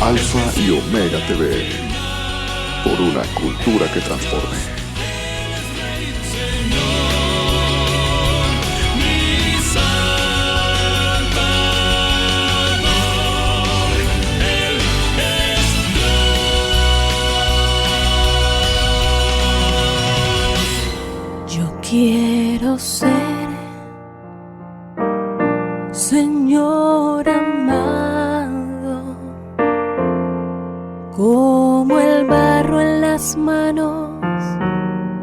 Alfa y Omega TV, por una cultura que transforme. Yo quiero ser, Señor amado, como el barro en las manos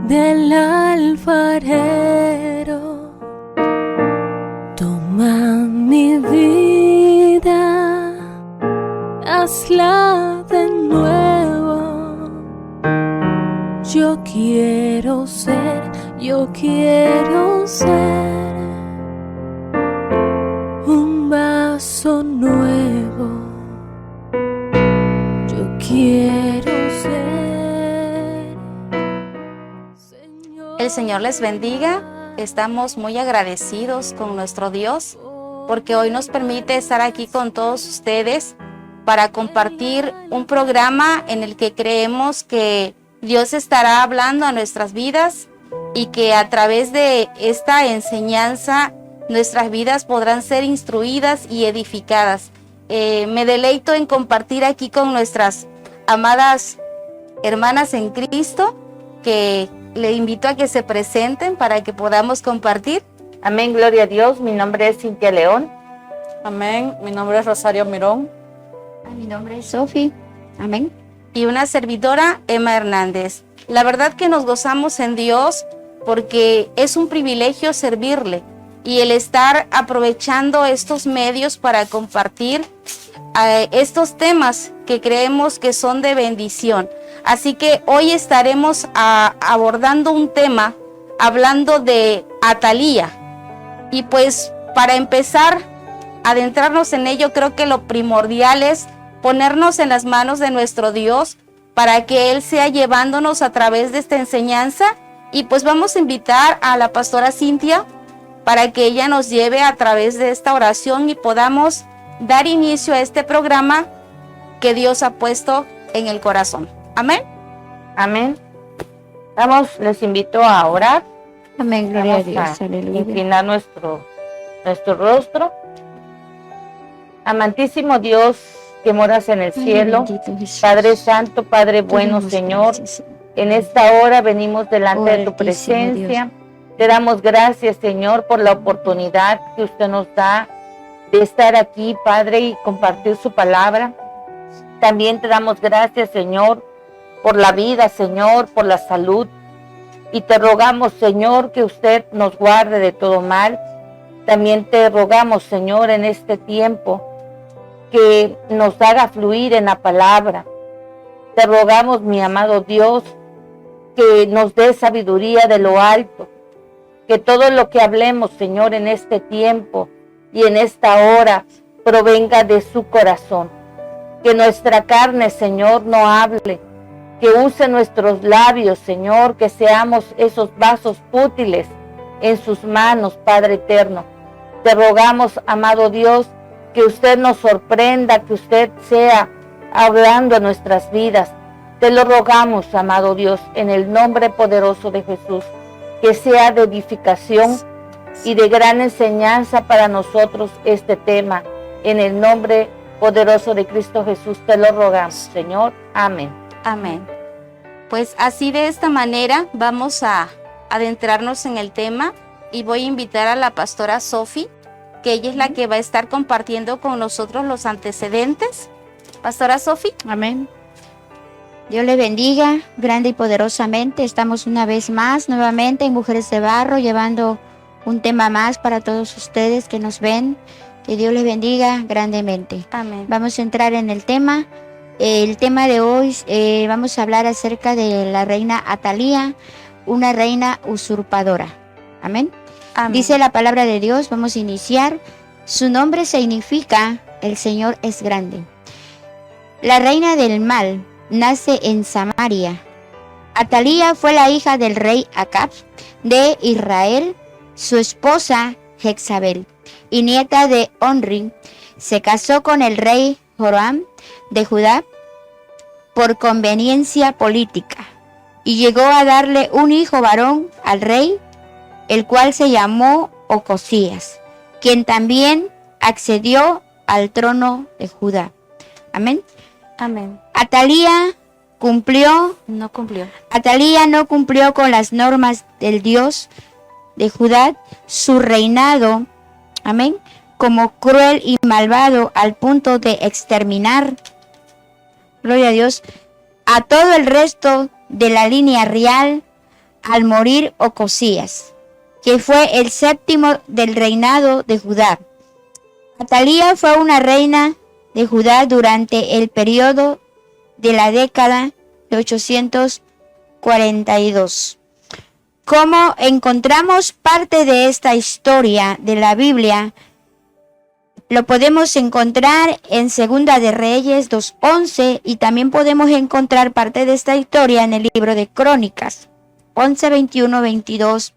del alfarero. Toma mi vida, hazla de nuevo. Yo quiero ser un vaso nuevo. Yo quiero ser, Señor. El Señor les bendiga. Estamos muy agradecidos con nuestro Dios porque hoy nos permite estar aquí con todos ustedes para compartir un programa en el que creemos que Dios estará hablando a nuestras vidas y que a través de esta enseñanza nuestras vidas podrán ser instruidas y edificadas. Me deleito en compartir aquí con nuestras amadas hermanas en Cristo, que le invito a que se presenten para que podamos compartir. Amén, gloria a Dios. Mi nombre es Cintia León. Amén. Mi nombre es Rosario Mirón. Mi nombre es Sofi. Amén. Y una servidora, Emma Hernández. La verdad que nos gozamos en Dios porque es un privilegio servirle y el estar aprovechando estos medios para compartir estos temas que creemos que son de bendición. Así que hoy estaremos abordando un tema hablando de Atalía. Y pues para empezar a adentrarnos en ello, creo que lo primordial es ponernos en las manos de nuestro Dios para que Él sea llevándonos a través de esta enseñanza. Y pues vamos a invitar a la pastora Cintia para que ella nos lleve a través de esta oración y podamos dar inicio a este programa que Dios ha puesto en el corazón. Amén. Amén. Les invito a orar. Amén, gloria a Dios. Aleluya. Inclinar nuestro rostro. Amantísimo Dios que moras en el cielo, Padre Santo, Padre bueno, Señor, en esta hora venimos delante de tu presencia. Te damos gracias, Señor, por la oportunidad que usted nos da de estar aquí, Padre, y compartir su palabra. También te damos gracias, Señor, por la vida, Señor, por la salud. Y te rogamos, Señor, que usted nos guarde de todo mal. También te rogamos, Señor, en este tiempo, que nos haga fluir en la palabra. Te rogamos, mi amado Dios, que nos dé sabiduría de lo alto, que todo lo que hablemos, Señor, en este tiempo y en esta hora provenga de su corazón. Que nuestra carne, Señor, no hable, que use nuestros labios, Señor, que seamos esos vasos útiles en sus manos, Padre eterno. Te rogamos, amado Dios, que usted nos sorprenda, que usted sea hablando en nuestras vidas. Te lo rogamos, amado Dios, en el nombre poderoso de Jesús, que sea de edificación y de gran enseñanza para nosotros este tema. En el nombre poderoso de Cristo Jesús te lo rogamos, Señor. Amén. Amén. Pues así de esta manera vamos a adentrarnos en el tema y voy a invitar a la pastora Sofi, que ella es la que va a estar compartiendo con nosotros los antecedentes. Pastora Sofi. Amén. Dios le bendiga grande y poderosamente. Estamos una vez más, nuevamente en Mujeres de Barro, llevando un tema más para todos ustedes que nos ven. Que Dios les bendiga grandemente. Amén. Vamos a entrar en el tema. El tema de hoy, vamos a hablar acerca de la reina Atalía, una reina usurpadora. Amén. Amén. Dice la palabra de Dios, vamos a iniciar. Su nombre significa el Señor es grande. La reina del mal nace en Samaria. Atalía fue la hija del rey Acab de Israel, su esposa Jezabel, y nieta de Onri. Se casó con el rey Joram de Judá por conveniencia política, y llegó a darle un hijo varón al rey, el cual se llamó Ocosías, quien también accedió al trono de Judá. Amén. Amén. Atalía No cumplió. no cumplió con las normas del Dios de Judá, su reinado, amén, como cruel y malvado al punto de exterminar, gloria a Dios, a todo el resto de la línea real al morir Ocosías, que fue el séptimo del reinado de Judá. Atalía fue una reina de Judá durante el periodo de la década de 842. Como encontramos parte de esta historia de la Biblia, lo podemos encontrar en Segunda de Reyes 2:11, y también podemos encontrar parte de esta historia en el libro de Crónicas 11, 21, 22,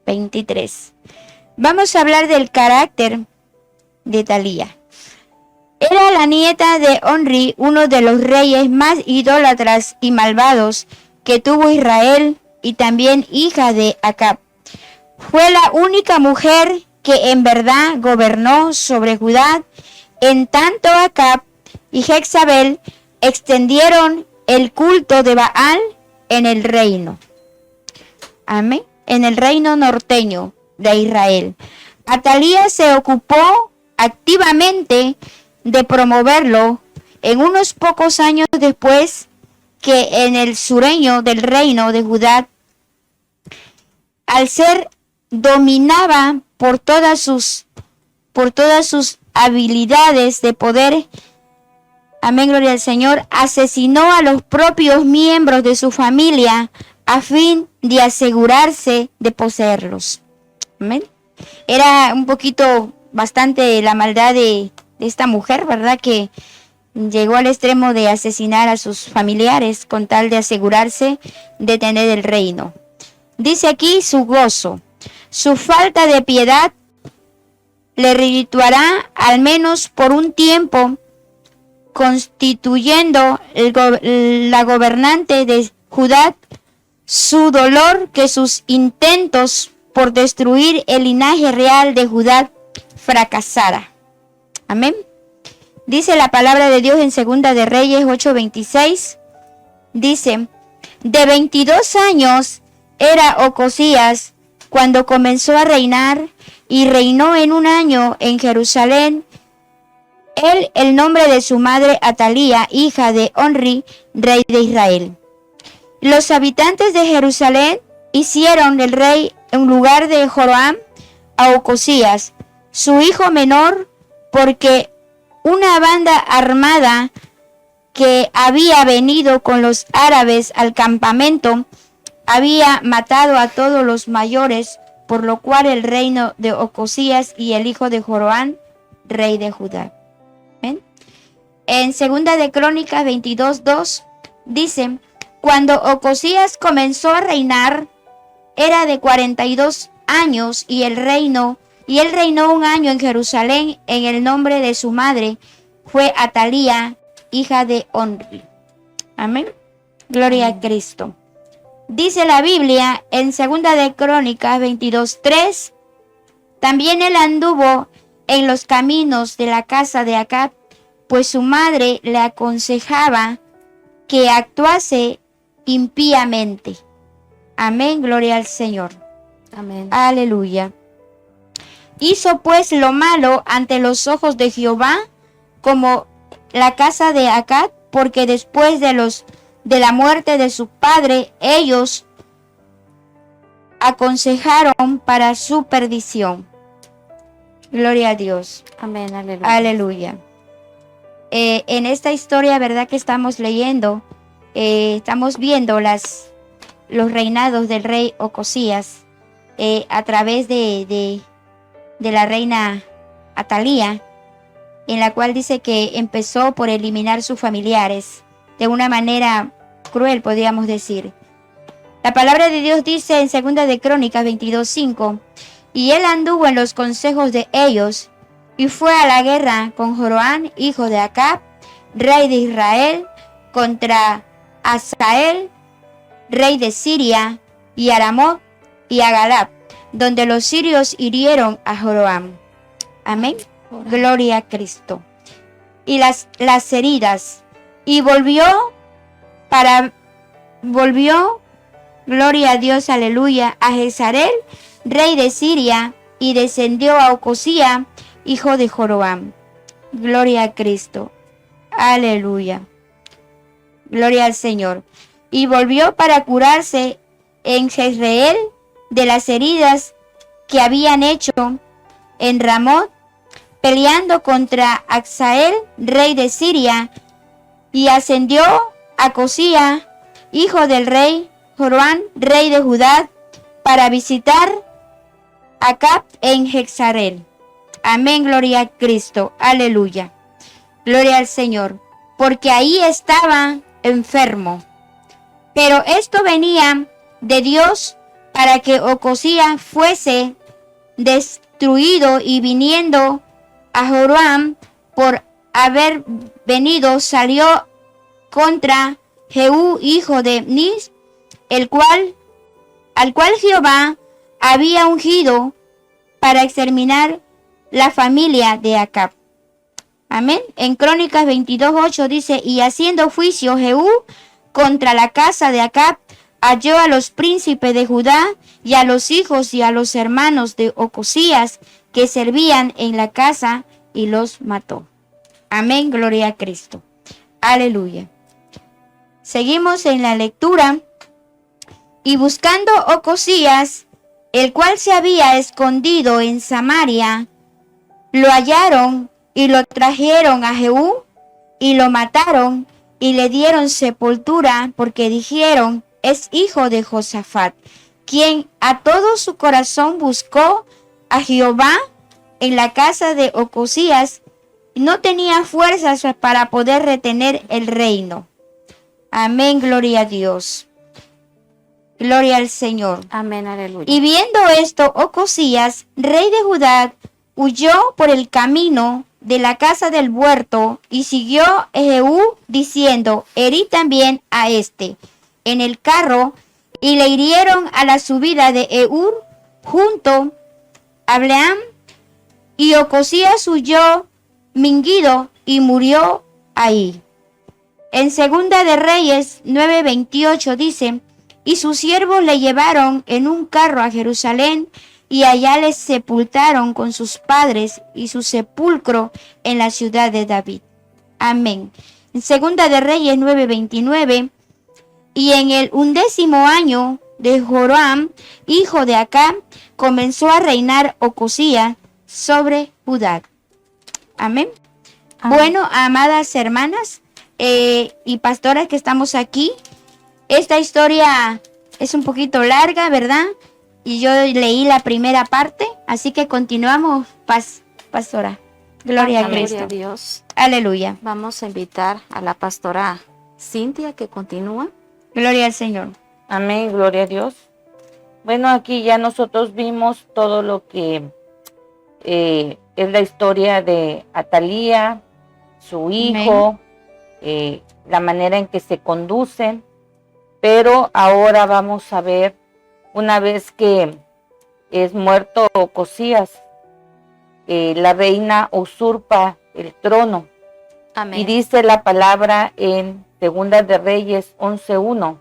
23. Vamos a hablar del carácter de Atalía. Era la nieta de Omri, uno de los reyes más idólatras y malvados que tuvo Israel, y también hija de Acab. Fue la única mujer que en verdad gobernó sobre Judá, en tanto Acab y Jezabel extendieron el culto de Baal en el reino. Amén. En el reino norteño de Israel. Atalía se ocupó activamente de promoverlo en unos pocos años después que en el sureño del reino de Judá, al ser dominaba por todas sus habilidades de poder, amén, gloria al Señor, asesinó a los propios miembros de su familia a fin de asegurarse de poseerlos. Amén. Era un poquito bastante la maldad de esta mujer, ¿verdad? Que llegó al extremo de asesinar a sus familiares con tal de asegurarse de tener el reino. Dice aquí su gozo. Su falta de piedad le redituará al menos por un tiempo, constituyendo la gobernante de Judá. Su dolor que sus intentos por destruir el linaje real de Judá fracasara. Amén. Dice la palabra de Dios en Segunda de Reyes 8:26. Dice, de 22 años era Ocosías cuando comenzó a reinar, y reinó en un año en Jerusalén. Él, el nombre de su madre Atalía, hija de Omri, rey de Israel. Los habitantes de Jerusalén hicieron del rey en lugar de Joram a Ocosías, su hijo menor, porque una banda armada que había venido con los árabes al campamento había matado a todos los mayores, por lo cual el reino de Ocosías y el hijo de Joram, rey de Judá. ¿Ven? En Segunda de Crónicas 22:2 dice, cuando Ocosías comenzó a reinar, era de 42 años y él reinó un año en Jerusalén. En el nombre de su madre fue Atalía, hija de Omri. Amén. Gloria a Cristo. Dice la Biblia en Segunda de Crónicas 22:3, también él anduvo en los caminos de la casa de Acab, pues su madre le aconsejaba que actuase impíamente. Amén, gloria al Señor. Amén. Aleluya. Hizo pues lo malo ante los ojos de Jehová, como la casa de Acab, porque después de la muerte de su padre, ellos aconsejaron para su perdición. Gloria a Dios. Amén, aleluya. Aleluya. En esta historia, ¿verdad? Que estamos leyendo, estamos viendo los reinados del rey Ocosías a través de la reina Atalía, en la cual dice que empezó por eliminar sus familiares de una manera cruel, podríamos decir. La palabra de Dios dice en Segunda de Crónicas 22:5, y él anduvo en los consejos de ellos, y fue a la guerra con Joram, hijo de Acab, rey de Israel, contra Hazael, rey de Siria, y a Ramoth y a Galad, donde los sirios hirieron a Joram. Amén. Gloria a Cristo. Y las heridas. Y volvió, gloria a Dios, aleluya, a Jezreel, rey de Siria, y descendió a Ocosía, hijo de Joram. Gloria a Cristo. Aleluya. Gloria al Señor. Y volvió para curarse en Jezreel de las heridas que habían hecho en Ramoth, peleando contra Hazael, rey de Siria, y ascendió a Ocosía, hijo del rey Joram, rey de Judá, para visitar a Acab en Jezreel. Amén, gloria a Cristo, aleluya. Gloria al Señor, porque ahí estaba enfermo. Pero esto venía de Dios para que Ocosía fuese destruido, y viniendo a Joram por haber venido, salió contra Jehú, hijo de Nis, al cual Jehová había ungido para exterminar la familia de Acab. Amén. En Crónicas 22:8 dice: y haciendo juicio Jehú contra la casa de Acab, halló a los príncipes de Judá y a los hijos y a los hermanos de Ocosías que servían en la casa, y los mató. Amén, gloria a Cristo. Aleluya. Seguimos en la lectura. Y buscando Ocosías, el cual se había escondido en Samaria, lo hallaron y lo trajeron a Jehú y lo mataron y le dieron sepultura, porque dijeron: es hijo de Josafat, quien a todo su corazón buscó a Jehová. En la casa de Ocosías no tenía fuerzas para poder retener el reino. Amén, gloria a Dios. Gloria al Señor. Amén, aleluya. Y viendo esto, Ocosías, rey de Judá, huyó por el camino de la casa del huerto, y siguió Jehú diciendo: herí también a este en el carro, y le hirieron a la subida de Eur junto a Bleam, y Ocosías huyó minguido y murió ahí. En Segunda de Reyes 9:28 dice: y sus siervos le llevaron en un carro a Jerusalén, y allá les sepultaron con sus padres, y su sepulcro en la ciudad de David. Amén. En Segunda de Reyes 9:29: y en el 11º año de Joram, hijo de Acab, comenzó a reinar Ocosías sobre Judá. Amén. Amén. Bueno, amadas hermanas y pastoras que estamos aquí, esta historia es un poquito larga, ¿verdad? Y yo leí la primera parte, así que continuamos, pastora. Gloria a Gloria Cristo. a Dios. Aleluya. Vamos a invitar a la pastora Cintia que continúa. Gloria al Señor. Amén, gloria a Dios. Bueno, aquí ya nosotros vimos todo lo que es la historia de Atalía, su hijo, la manera en que se conducen, pero ahora vamos a ver, una vez que es muerto Ocosías, la reina usurpa el trono. Amén. Y dice la palabra en Segunda de Reyes 11:1: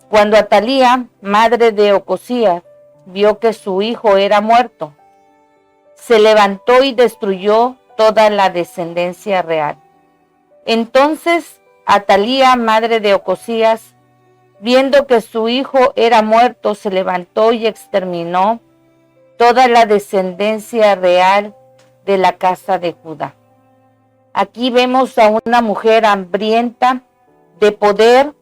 cuando Atalía, madre de Ocosías, vio que su hijo era muerto, se levantó y destruyó toda la descendencia real. Entonces Atalía, madre de Ocosías, viendo que su hijo era muerto, se levantó y exterminó toda la descendencia real de la casa de Judá. Aquí vemos a una mujer hambrienta de poder,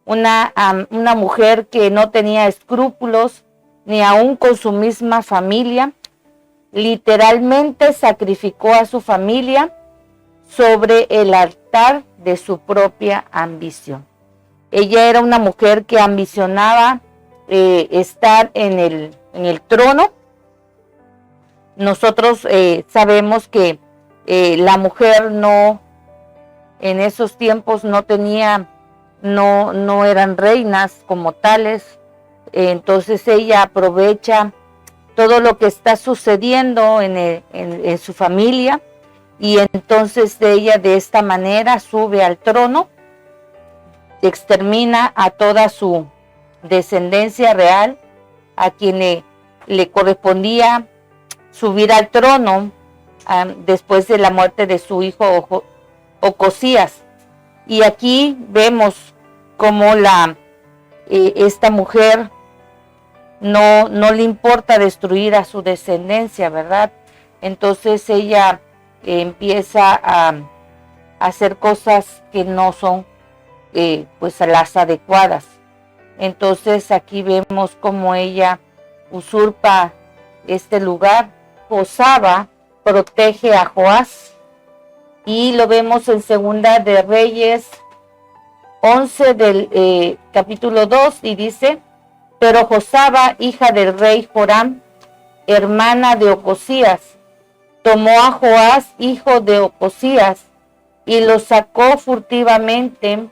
una mujer que no tenía escrúpulos ni aún con su misma familia. Literalmente sacrificó a su familia sobre el altar de su propia ambición. Ella era una mujer que ambicionaba estar en el trono. Nosotros sabemos que la mujer no en esos tiempos no eran reinas como tales. Entonces ella aprovecha todo lo que está sucediendo en su familia, y entonces ella de esta manera sube al trono, extermina a toda su descendencia real, a quien le correspondía subir al trono después de la muerte de su hijo Ocosías. Y aquí vemos cómo esta mujer no le importa destruir a su descendencia, ¿verdad? Entonces ella empieza a hacer cosas que no son pues las adecuadas. Entonces aquí vemos cómo ella usurpa este lugar. Josaba protege a Joás, y lo vemos en Segunda de Reyes 11 del capítulo 2, y dice: pero Josaba, hija del rey Joram, hermana de Ocosías, tomó a Joás, hijo de Ocosías, y lo sacó furtivamente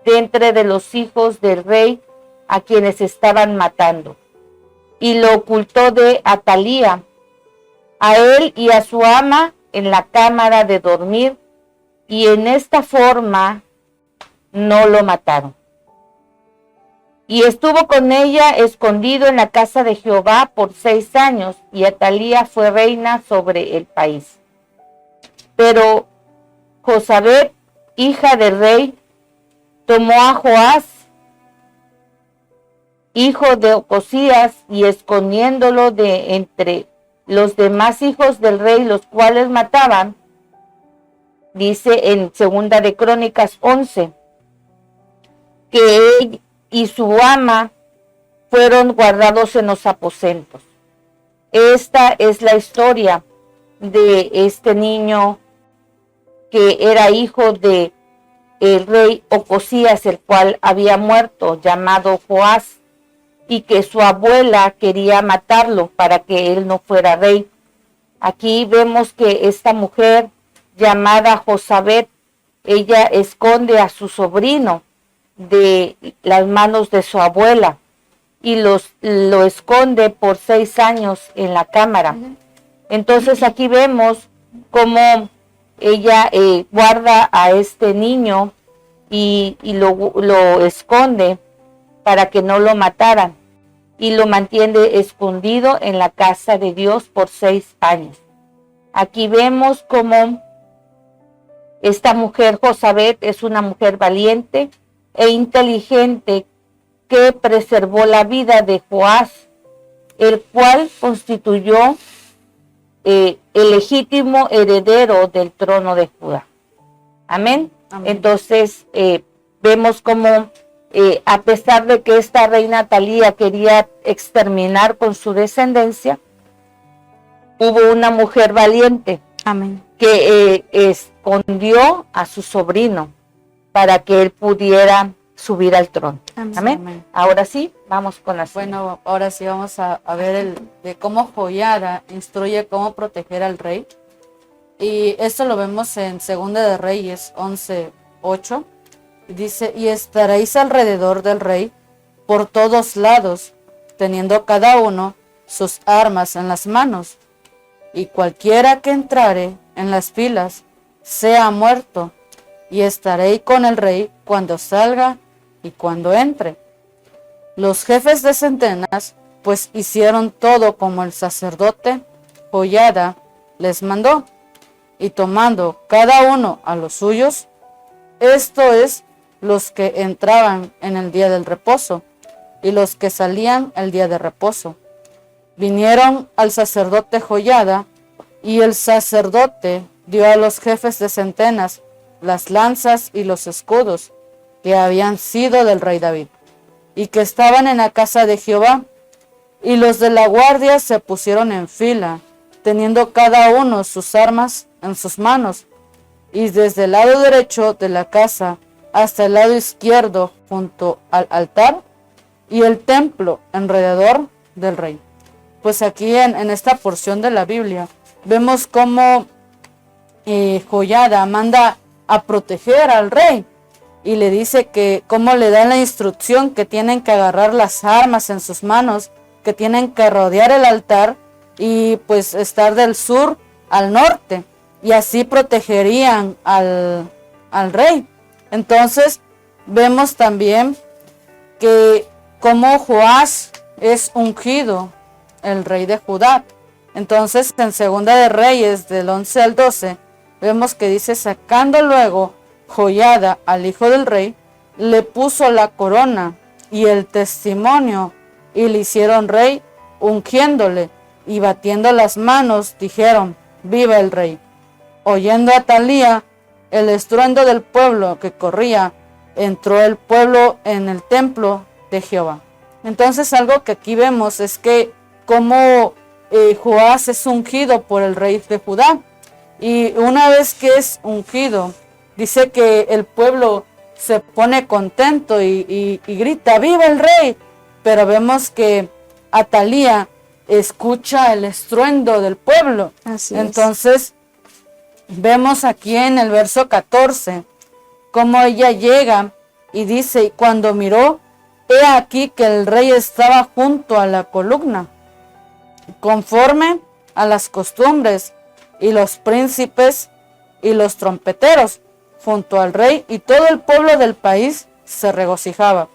de entre de los hijos del rey a quienes estaban matando, y lo ocultó de Atalía, a él y a su ama, en la cámara de dormir, y en esta forma no lo mataron. Y estuvo con ella escondido en la casa de Jehová por 6 años, y Atalía fue reina sobre el país. Pero Josabet, hija del rey, tomó a Joás, hijo de Ocosías, y escondiéndolo de entre los demás hijos del rey, los cuales mataban, dice en Segunda de Crónicas 11, que él y su ama fueron guardados en los aposentos. Esta es la historia de este niño que era hijo de el rey Ocosías, el cual había muerto, llamado Joás, y que su abuela quería matarlo para que él no fuera rey. Aquí vemos que esta mujer llamada Josabet, ella esconde a su sobrino de las manos de su abuela, y lo esconde por 6 años en la cámara. Entonces aquí vemos cómo ella guarda a este niño y lo esconde para que no lo mataran, y lo mantiene escondido en la casa de Dios por 6 años. Aquí vemos cómo esta mujer Josabet es una mujer valiente e inteligente que preservó la vida de Joás, el cual constituyó el legítimo heredero del trono de Judá. Amén. Amén. Entonces vemos cómo a pesar de que esta reina Atalía quería exterminar con su descendencia, hubo una mujer valiente. Amén. Que escondió a su sobrino para que él pudiera subir al trono. Amén. Amén. Ahora sí, vamos con la siguiente. Bueno, ahora sí vamos a ver de cómo Joiada instruye cómo proteger al rey. Y esto lo vemos en Segunda de Reyes 11:8. Dice: y estaréis alrededor del rey por todos lados, teniendo cada uno sus armas en las manos, y cualquiera que entrare en las filas sea muerto, y estaréis con el rey cuando salga y cuando entre. Los jefes de centenas pues hicieron todo como el sacerdote Joiada les mandó, y tomando cada uno a los suyos, esto es, los que entraban en el día del reposo y los que salían el día de reposo, vinieron al sacerdote Joiada, y el sacerdote dio a los jefes de centenas las lanzas y los escudos que habían sido del rey David y que estaban en la casa de Jehová, y los de la guardia se pusieron en fila, teniendo cada uno sus armas en sus manos, y desde el lado derecho de la casa hasta el lado izquierdo junto al altar y el templo alrededor del rey. Pues aquí en esta porción de la Biblia vemos cómo Joiada manda a proteger al rey. Y le dice que cómo le dan la instrucción que tienen que agarrar las armas en sus manos, que tienen que rodear el altar y pues estar del sur al norte. Y así protegerían al rey. Entonces vemos también que como Joás es ungido, el rey de Judá. Entonces en Segunda de Reyes del 11 al 12 vemos que dice: sacando luego Joiada al hijo del rey, le puso la corona y el testimonio y le hicieron rey, ungiéndole y batiendo las manos dijeron: viva el rey. Oyendo Atalía el estruendo del pueblo que corría, entró el pueblo en el templo de Jehová. Entonces algo que aquí vemos es que como Joás es ungido por el rey de Judá, y una vez que es ungido, dice que el pueblo se pone contento y grita: ¡viva el rey! Pero vemos que Atalía escucha el estruendo del pueblo. Así Entonces vemos aquí en el verso 14 cómo ella llega y dice: y cuando miró, he aquí que el rey estaba junto a la columna, conforme a las costumbres, y los príncipes y los trompeteros junto al rey, y todo el pueblo del país se regocijaba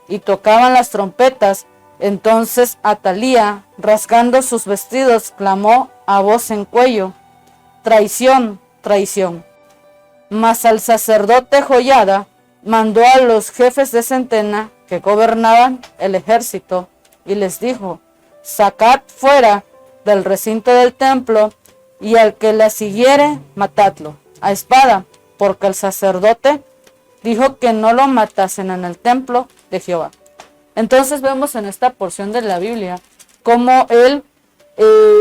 y tocaban las trompetas. Entonces Atalía, rasgando sus vestidos, clamó a voz en cuello: traición, traición. Mas al sacerdote Joiada mandó a los jefes de centena que gobernaban el ejército y les dijo: sacad fuera del recinto del templo, y al que la siguiere, matadlo a espada, porque el sacerdote dijo que no lo matasen en el templo de Jehová. Entonces vemos en esta porción de la Biblia cómo él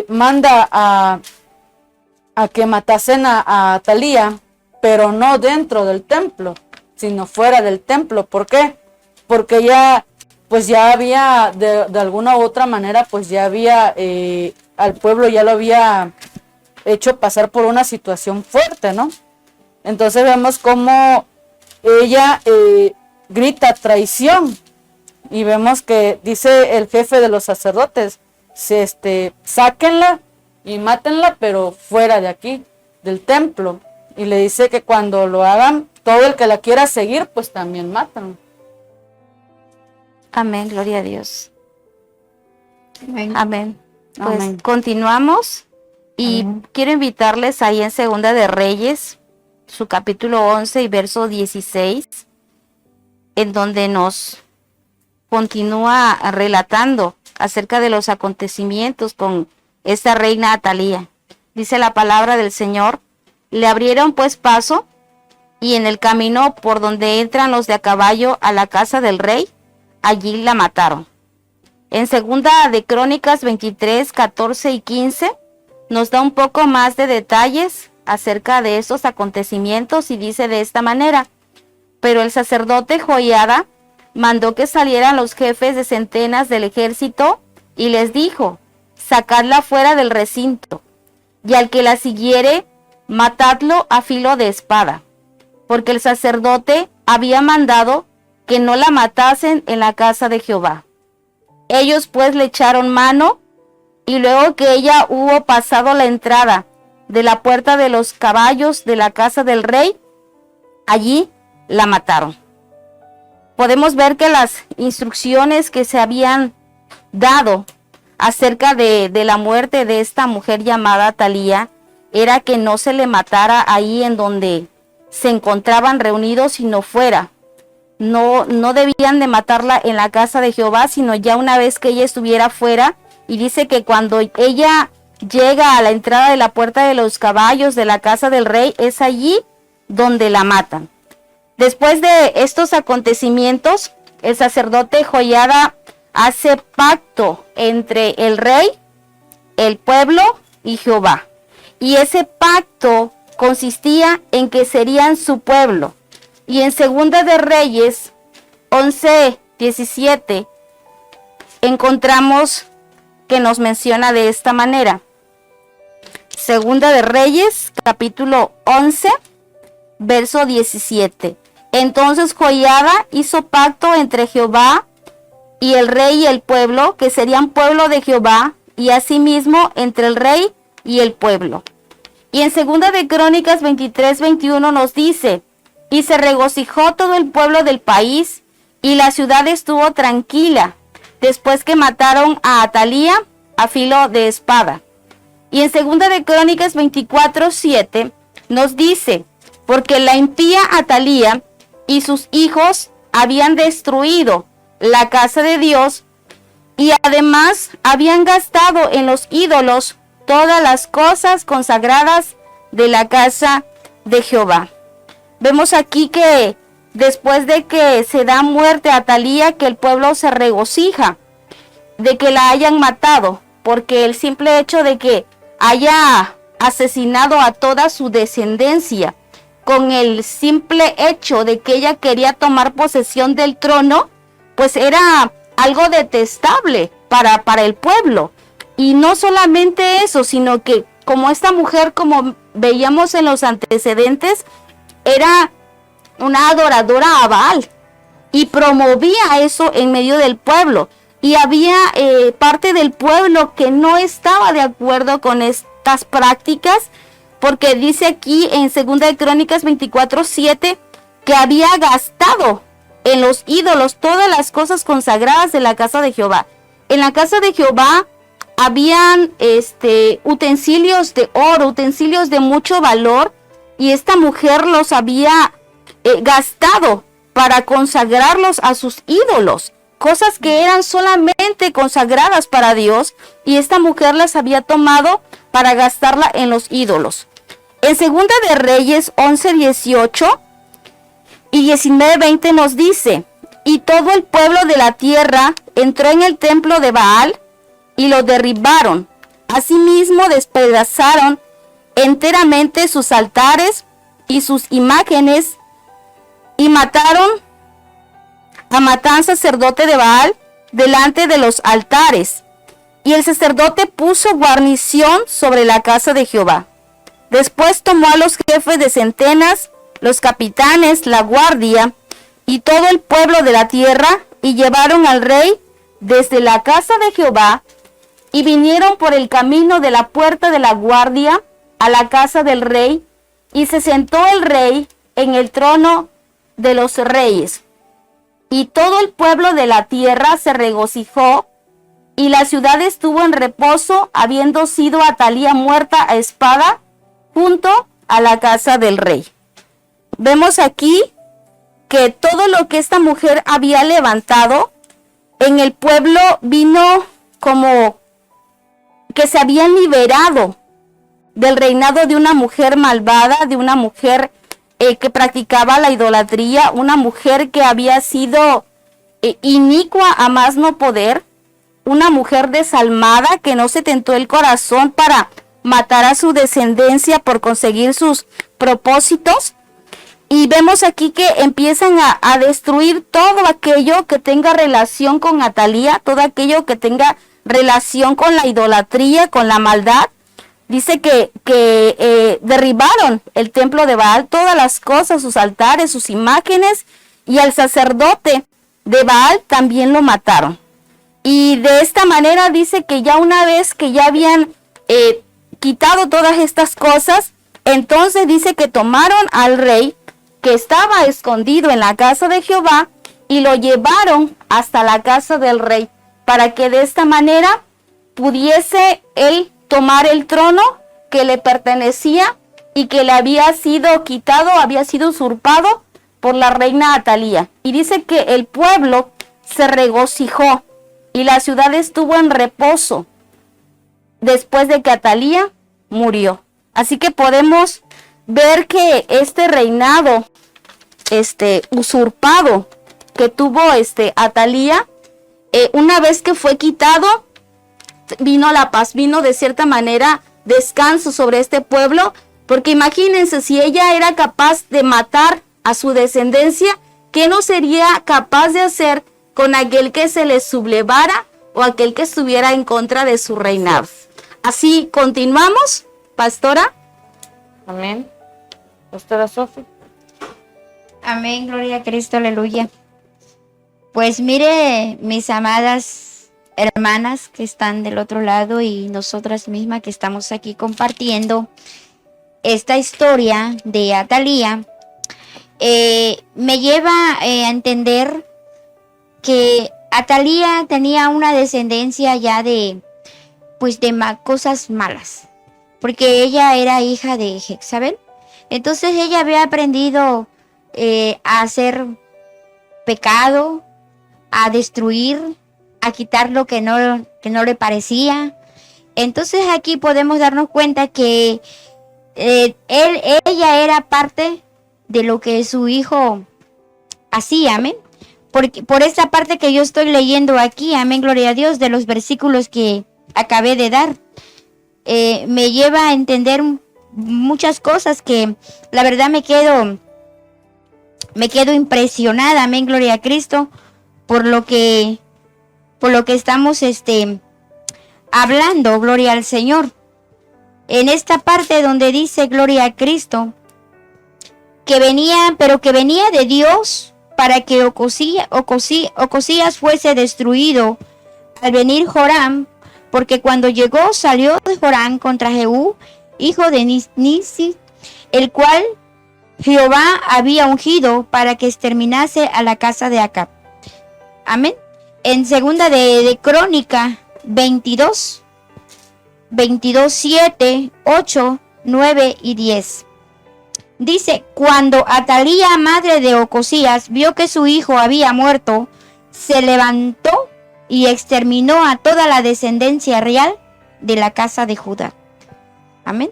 manda a que matasen a Atalía, pero no dentro del templo, sino fuera del templo. ¿Por qué? Porque ya había, de alguna u otra manera, pues ya había, al pueblo ya lo había hecho pasar por una situación fuerte, ¿no? Entonces vemos cómo ella grita traición, y vemos que dice el jefe de los sacerdotes: sáquenla y mátenla, pero fuera de aquí, del templo. Y le dice que cuando lo hagan, todo el que la quiera seguir, pues también matan. Amén, gloria a Dios. Amén. Amén. Pues Amén. continuamos y quiero invitarles ahí en Segunda de Reyes, su capítulo 11 y verso 16, en donde nos continúa relatando acerca de los acontecimientos con esta reina Atalía. Dice la palabra del Señor: le abrieron pues paso, y en el camino por donde entran los de a caballo a la casa del rey, allí la mataron. En Segunda de Crónicas 23, 14 y 15 nos da un poco más de detalles acerca de estos acontecimientos y dice de esta manera: pero el sacerdote Joiada mandó que salieran los jefes de centenas del ejército y les dijo: sacadla fuera del recinto, y al que la siguiere, matadlo a filo de espada, porque el sacerdote había mandado que no la matasen en la casa de Jehová. Ellos pues le echaron mano, y luego que ella hubo pasado la entrada de la puerta de los caballos de la casa del rey, allí la mataron. Podemos ver que las instrucciones que se habían dado acerca de la muerte de esta mujer llamada Atalía era que no se le matara ahí en donde se encontraban reunidos, sino fuera. No debían de matarla en la casa de Jehová, sino ya una vez que ella estuviera fuera. Y dice que cuando ella llega a la entrada de la puerta de los caballos de la casa del rey, es allí donde la matan. Después de estos acontecimientos, el sacerdote Joiada hace pacto entre el rey, el pueblo y Jehová. Y ese pacto consistía en que serían su pueblo. Y en Segunda de Reyes 11, 17 encontramos que nos menciona de esta manera. Segunda de Reyes, capítulo 11 verso 17. Entonces Joiada hizo pacto entre Jehová y el rey y el pueblo, que serían pueblo de Jehová, y asimismo entre el rey y el pueblo. Y en 2 de Crónicas 23-21 nos dice, y se regocijó todo el pueblo del país, y la ciudad estuvo tranquila, después que mataron a Atalía a filo de espada. Y en 2 de Crónicas 24-7 nos dice, porque la impía Atalía y sus hijos habían destruido la casa de Dios, y además habían gastado en los ídolos todas las cosas consagradas de la casa de Jehová. Vemos aquí que después de que se da muerte a Atalía, que el pueblo se regocija de que la hayan matado, porque el simple hecho de que haya asesinado a toda su descendencia, con el simple hecho de que ella quería tomar posesión del trono, pues era algo detestable para el pueblo. Y no solamente eso, sino que como esta mujer, como veíamos en los antecedentes, era una adoradora a Baal y promovía eso en medio del pueblo. Y había parte del pueblo que no estaba de acuerdo con estas prácticas, porque dice aquí en 2 de Crónicas 24:7 que había gastado en los ídolos todas las cosas consagradas de la casa de Jehová. En la casa de Jehová habían utensilios de oro, utensilios de mucho valor, y esta mujer los había gastado para consagrarlos a sus ídolos, cosas que eran solamente consagradas para Dios, y esta mujer las había tomado para gastarla en los ídolos. En 2 de Reyes 11:18 y 19:20 nos dice, y todo el pueblo de la tierra entró en el templo de Baal y lo derribaron. Asimismo despedazaron enteramente sus altares y sus imágenes, y mataron a Matán, sacerdote de Baal, delante de los altares. Y el sacerdote puso guarnición sobre la casa de Jehová. Después tomó a los jefes de centenas, los capitanes, la guardia y todo el pueblo de la tierra, y llevaron al rey desde la casa de Jehová, y vinieron por el camino de la puerta de la guardia a la casa del rey, y se sentó el rey en el trono de los reyes. Y todo el pueblo de la tierra se regocijó, y la ciudad estuvo en reposo, habiendo sido Atalía muerta a espada junto a la casa del rey. Vemos aquí que todo lo que esta mujer había levantado en el pueblo vino como que se habían liberado del reinado de una mujer malvada, de una mujer que practicaba la idolatría, una mujer que había sido inicua a más no poder, una mujer desalmada que no se tentó el corazón para matar a su descendencia por conseguir sus propósitos. Y vemos aquí que empiezan a destruir todo aquello que tenga relación con Atalía, todo aquello que tenga relación con la idolatría, con la maldad. Dice que derribaron el templo de Baal, todas las cosas, sus altares, sus imágenes, y al sacerdote de Baal también lo mataron. Y de esta manera dice que ya una vez que ya habían quitado todas estas cosas, entonces dice que tomaron al rey que estaba escondido en la casa de Jehová y lo llevaron hasta la casa del rey, para que de esta manera pudiese él tomar el trono que le pertenecía y que le había sido quitado, había sido usurpado por la reina Atalía. Y dice que el pueblo se regocijó y la ciudad estuvo en reposo después de que Atalía murió. Así que podemos ver que este reinado usurpado que tuvo Atalía, una vez que fue quitado, vino la paz, vino de cierta manera descanso sobre este pueblo, porque imagínense, si ella era capaz de matar a su descendencia, ¿qué no sería capaz de hacer con aquel que se le sublevara o aquel que estuviera en contra de su reinado? Así continuamos, pastora. Amén. Pastora Sofi. Amén, gloria a Cristo, aleluya. Pues mire, mis amadas hermanas que están del otro lado y nosotras mismas que estamos aquí compartiendo esta historia de Atalía, me lleva a entender que Atalía tenía una descendencia ya de cosas malas, porque ella era hija de Jezabel. Entonces ella había aprendido a hacer pecado, a destruir, a quitar lo que no le parecía. Entonces aquí podemos darnos cuenta que ella era parte de lo que su hijo hacía, amén. Por esa parte que yo estoy leyendo aquí, amén, gloria a Dios, de los versículos que acabé de dar, me lleva a entender muchas cosas que la verdad me quedo impresionada, amén, gloria a Cristo, por lo que estamos hablando, gloria al Señor. En esta parte donde dice gloria a Cristo, que venía de Dios para que Ocosías fuese destruido al venir Joram, porque cuando llegó salió de Joram contra Jehú, hijo de Nisi, el cual Jehová había ungido para que exterminase a la casa de Acab. Amén. En segunda de Crónica 22, 7, 8, 9 y 10. Dice, cuando Atalía, madre de Ocosías, vio que su hijo había muerto, se levantó y exterminó a toda la descendencia real de la casa de Judá. Amén.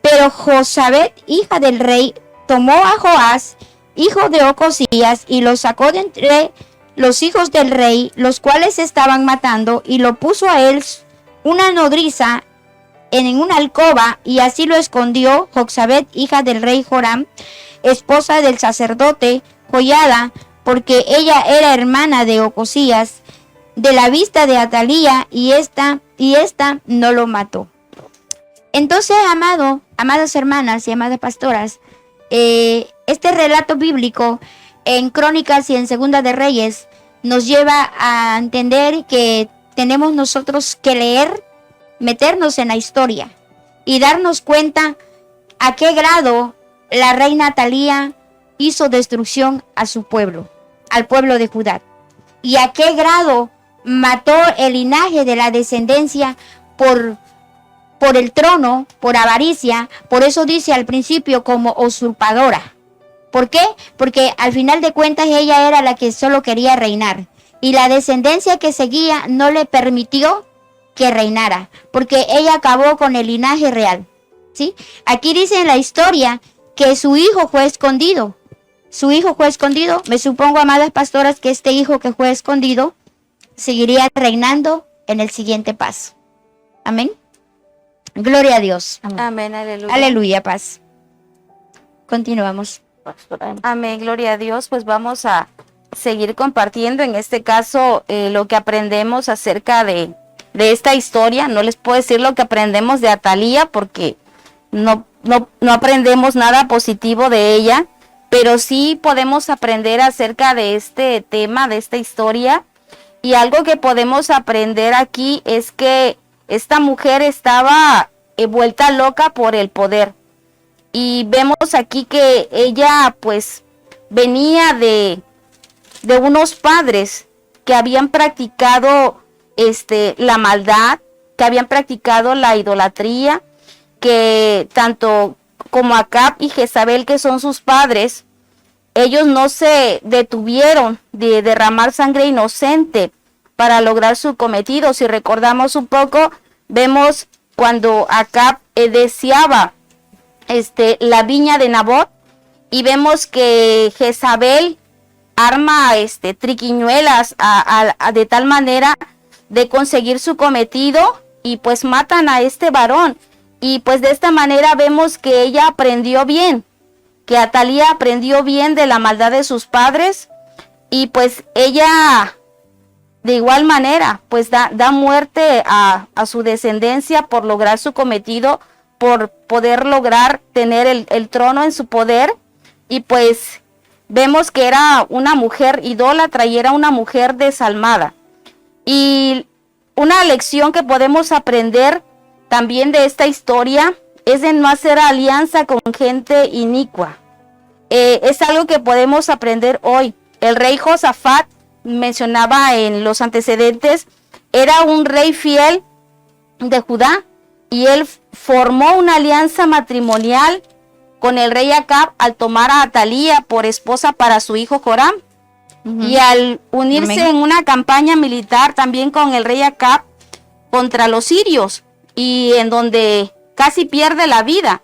Pero Josabet, hija del rey, tomó a Joás, hijo de Ocosías, y lo sacó de entre los hijos del rey, los cuales estaban matando, y lo puso a él una nodriza en una alcoba, y así lo escondió Josabet, hija del rey Joram, esposa del sacerdote Joiada, porque ella era hermana de Ocosías, de la vista de Atalía, y esta no lo mató. Entonces, amadas hermanas y amadas pastoras, este relato bíblico en Crónicas y en Segunda de Reyes nos lleva a entender que tenemos nosotros que leer, meternos en la historia y darnos cuenta a qué grado la reina Atalía hizo destrucción a su pueblo, al pueblo de Judá, y a qué grado mató el linaje de la descendencia por el trono, por avaricia. Por eso dice al principio como usurpadora. ¿Por qué? Porque al final de cuentas ella era la que solo quería reinar, y la descendencia que seguía no le permitió que reinara, porque ella acabó con el linaje real, ¿sí? Aquí dice en la historia que su hijo fue escondido. Su hijo fue escondido. Me supongo, amadas pastoras, que este hijo que fue escondido seguiría reinando en el siguiente paso. Amén. Gloria a Dios. Amén, aleluya. Aleluya, paz. Continuamos. Amén, gloria a Dios. Pues vamos a seguir compartiendo en este caso lo que aprendemos acerca de esta historia. No les puedo decir lo que aprendemos de Atalía porque no aprendemos nada positivo de ella, pero sí podemos aprender acerca de este tema, de esta historia. Y algo que podemos aprender aquí es que esta mujer estaba vuelta loca por el poder. Y vemos aquí que ella pues venía de unos padres que habían practicado la maldad, que habían practicado la idolatría, que tanto como Acab y Jezabel, que son sus padres, ellos no se detuvieron de derramar sangre inocente para lograr su cometido. Si recordamos un poco, vemos cuando Acab deseaba la viña de Nabot, y vemos que Jezabel arma triquiñuelas de tal manera de conseguir su cometido, y pues matan a este varón. Y pues de esta manera vemos que ella aprendió bien, que Atalía aprendió bien de la maldad de sus padres, y pues ella de igual manera pues da muerte a su descendencia por lograr su cometido, por poder lograr tener el trono en su poder. y pues vemos que era una mujer idólatra y era una mujer desalmada. Y una lección que podemos aprender también de esta historia es de no hacer alianza con gente inicua. Es algo que podemos aprender hoy. El rey Josafat, mencionaba en los antecedentes, era un rey fiel de Judá y él formó una alianza matrimonial con el rey Acab al tomar a Atalía por esposa para su hijo Joram. Y al unirse en una campaña militar también con el rey Acab contra los sirios, y en donde casi pierde la vida,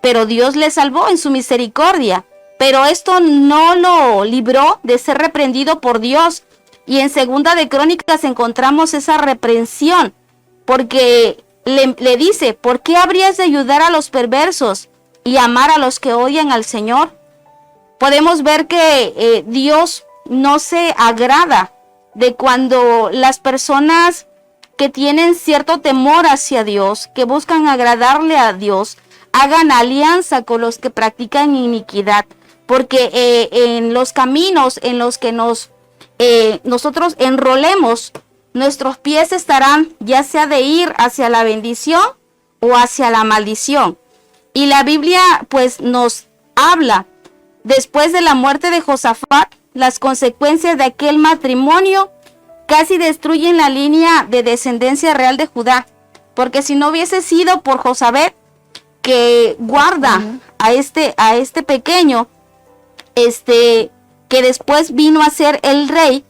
pero Dios le salvó en su misericordia. Pero esto no lo libró de ser reprendido por Dios. Y en Segunda de Crónicas encontramos esa reprensión, porque le dice: ¿por qué habrías de ayudar a los perversos y amar a los que odian al Señor? Podemos ver que Dios no se agrada de cuando las personas que tienen cierto temor hacia Dios, que buscan agradarle a Dios, hagan alianza con los que practican iniquidad, porque en los caminos en los que nosotros enrolemos, nuestros pies estarán ya sea de ir hacia la bendición o hacia la maldición. Y la Biblia pues nos habla, después de la muerte de Josafat, las consecuencias de aquel matrimonio casi destruyen la línea de descendencia real de Judá, porque si no hubiese sido por Josabet, que guarda a este pequeño, que después vino a ser el rey,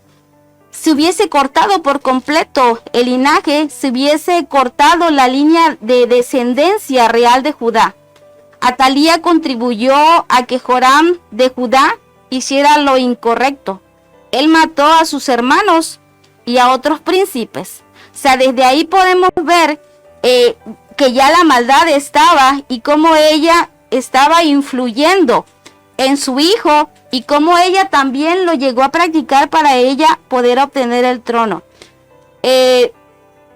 se hubiese cortado por completo el linaje, se hubiese cortado la línea de descendencia real de Judá. Atalía contribuyó a que Joram de Judá hiciera lo incorrecto. Él mató a sus hermanos y a otros príncipes. O sea, desde ahí podemos ver que ya la maldad estaba, y cómo ella estaba influyendo en su hijo, y cómo ella también lo llegó a practicar para ella poder obtener el trono.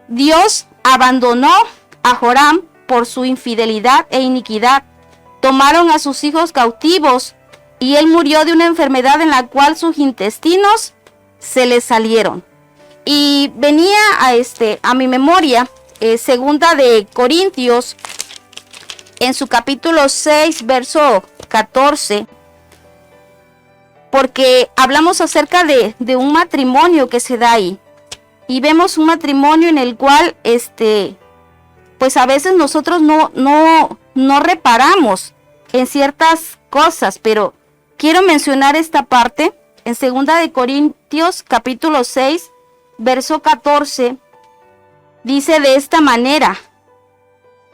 Dios abandonó a Joram por su infidelidad e iniquidad. Tomaron a sus hijos cautivos y él murió de una enfermedad en la cual sus intestinos se le salieron. Y venía a mi memoria Segunda de Corintios, en su capítulo 6, verso 14, porque hablamos acerca de un matrimonio que se da ahí. Y vemos un matrimonio en el cual, pues a veces nosotros no reparamos en ciertas cosas, pero quiero mencionar esta parte en Segunda de Corintios, capítulo 6, verso 14, dice de esta manera: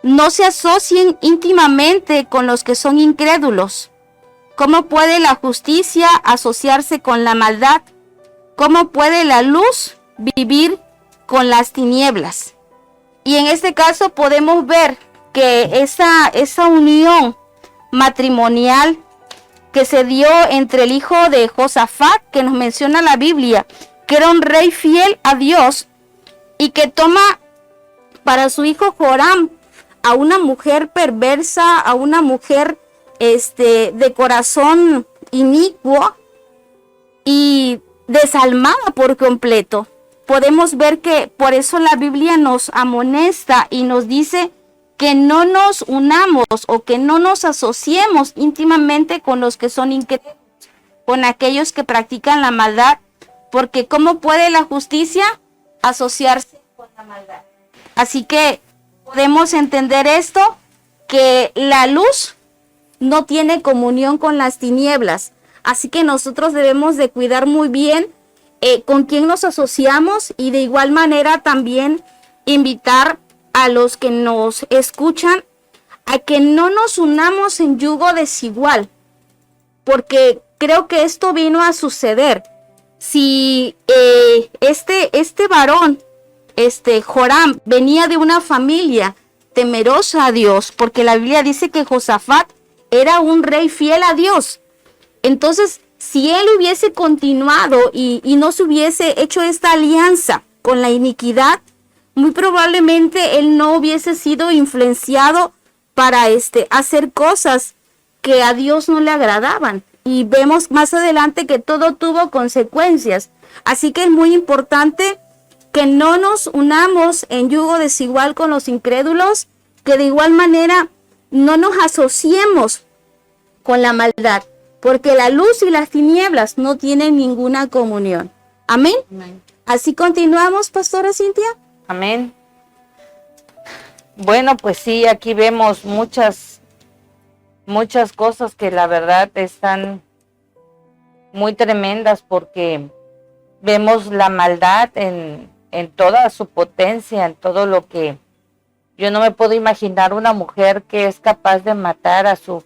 no se asocien íntimamente con los que son incrédulos. ¿Cómo puede la justicia asociarse con la maldad? ¿Cómo puede la luz vivir con las tinieblas? Y en este caso podemos ver que esa unión matrimonial que se dio entre el hijo de Josafat, que nos menciona la Biblia, que era un rey fiel a Dios, y que toma para su hijo Joram a una mujer perversa, a una mujer de corazón inicuo y desalmada por completo. Podemos ver que por eso la Biblia nos amonesta y nos dice que no nos unamos o que no nos asociemos íntimamente con los que son incrédulos, con aquellos que practican la maldad, porque ¿cómo puede la justicia asociarse con la maldad? Así que podemos entender esto, que la luz no tiene comunión con las tinieblas. Así que nosotros debemos de cuidar muy bien con quién nos asociamos, y de igual manera también invitar a los que nos escuchan a que no nos unamos en yugo desigual, porque creo que esto vino a suceder. Si este varón, Joram, venía de una familia temerosa a Dios, porque la Biblia dice que Josafat era un rey fiel a Dios, entonces si él hubiese continuado y no se hubiese hecho esta alianza con la iniquidad, muy probablemente él no hubiese sido influenciado para hacer cosas que a Dios no le agradaban. Y vemos más adelante que todo tuvo consecuencias. Así que es muy importante que no nos unamos en yugo desigual con los incrédulos, que de igual manera no nos asociemos con la maldad, porque la luz y las tinieblas no tienen ninguna comunión. Amén. Amén. Así continuamos, Pastora Cintia. Amén. Bueno, pues sí, aquí vemos muchas cosas que la verdad están muy tremendas, porque vemos la maldad en toda su potencia, en todo lo que yo no me puedo imaginar una mujer que es capaz de matar a su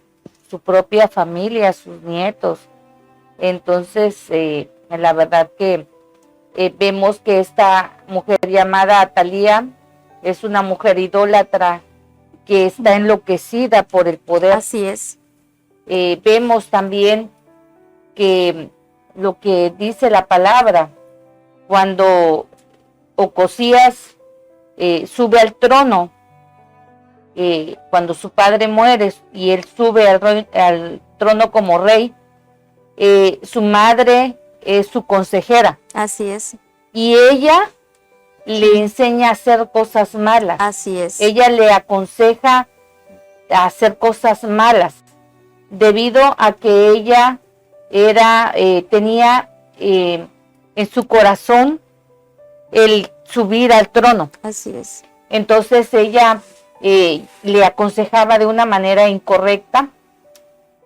propia familia, a sus nietos. Entonces, la verdad que vemos que esta mujer llamada Atalía es una mujer idólatra que está enloquecida por el poder. Así es. Vemos también que lo que dice la palabra, cuando Ocosías sube al trono, cuando su padre muere y él sube al trono como rey, su madre es su consejera. Así es. Y ella le enseña a hacer cosas malas. Así es. Ella le aconseja a hacer cosas malas, debido a que ella tenía en su corazón el subir al trono. Así es. Entonces ella le aconsejaba de una manera incorrecta,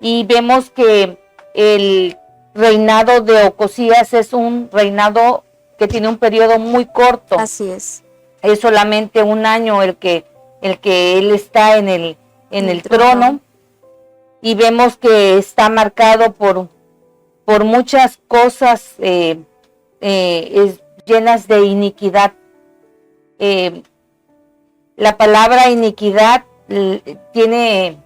y vemos que el reinado de Ocosías es un reinado que tiene un periodo muy corto. Así es. Es solamente un año el que él está en el trono, y vemos que está marcado por muchas cosas llenas de iniquidad. La palabra iniquidad tiene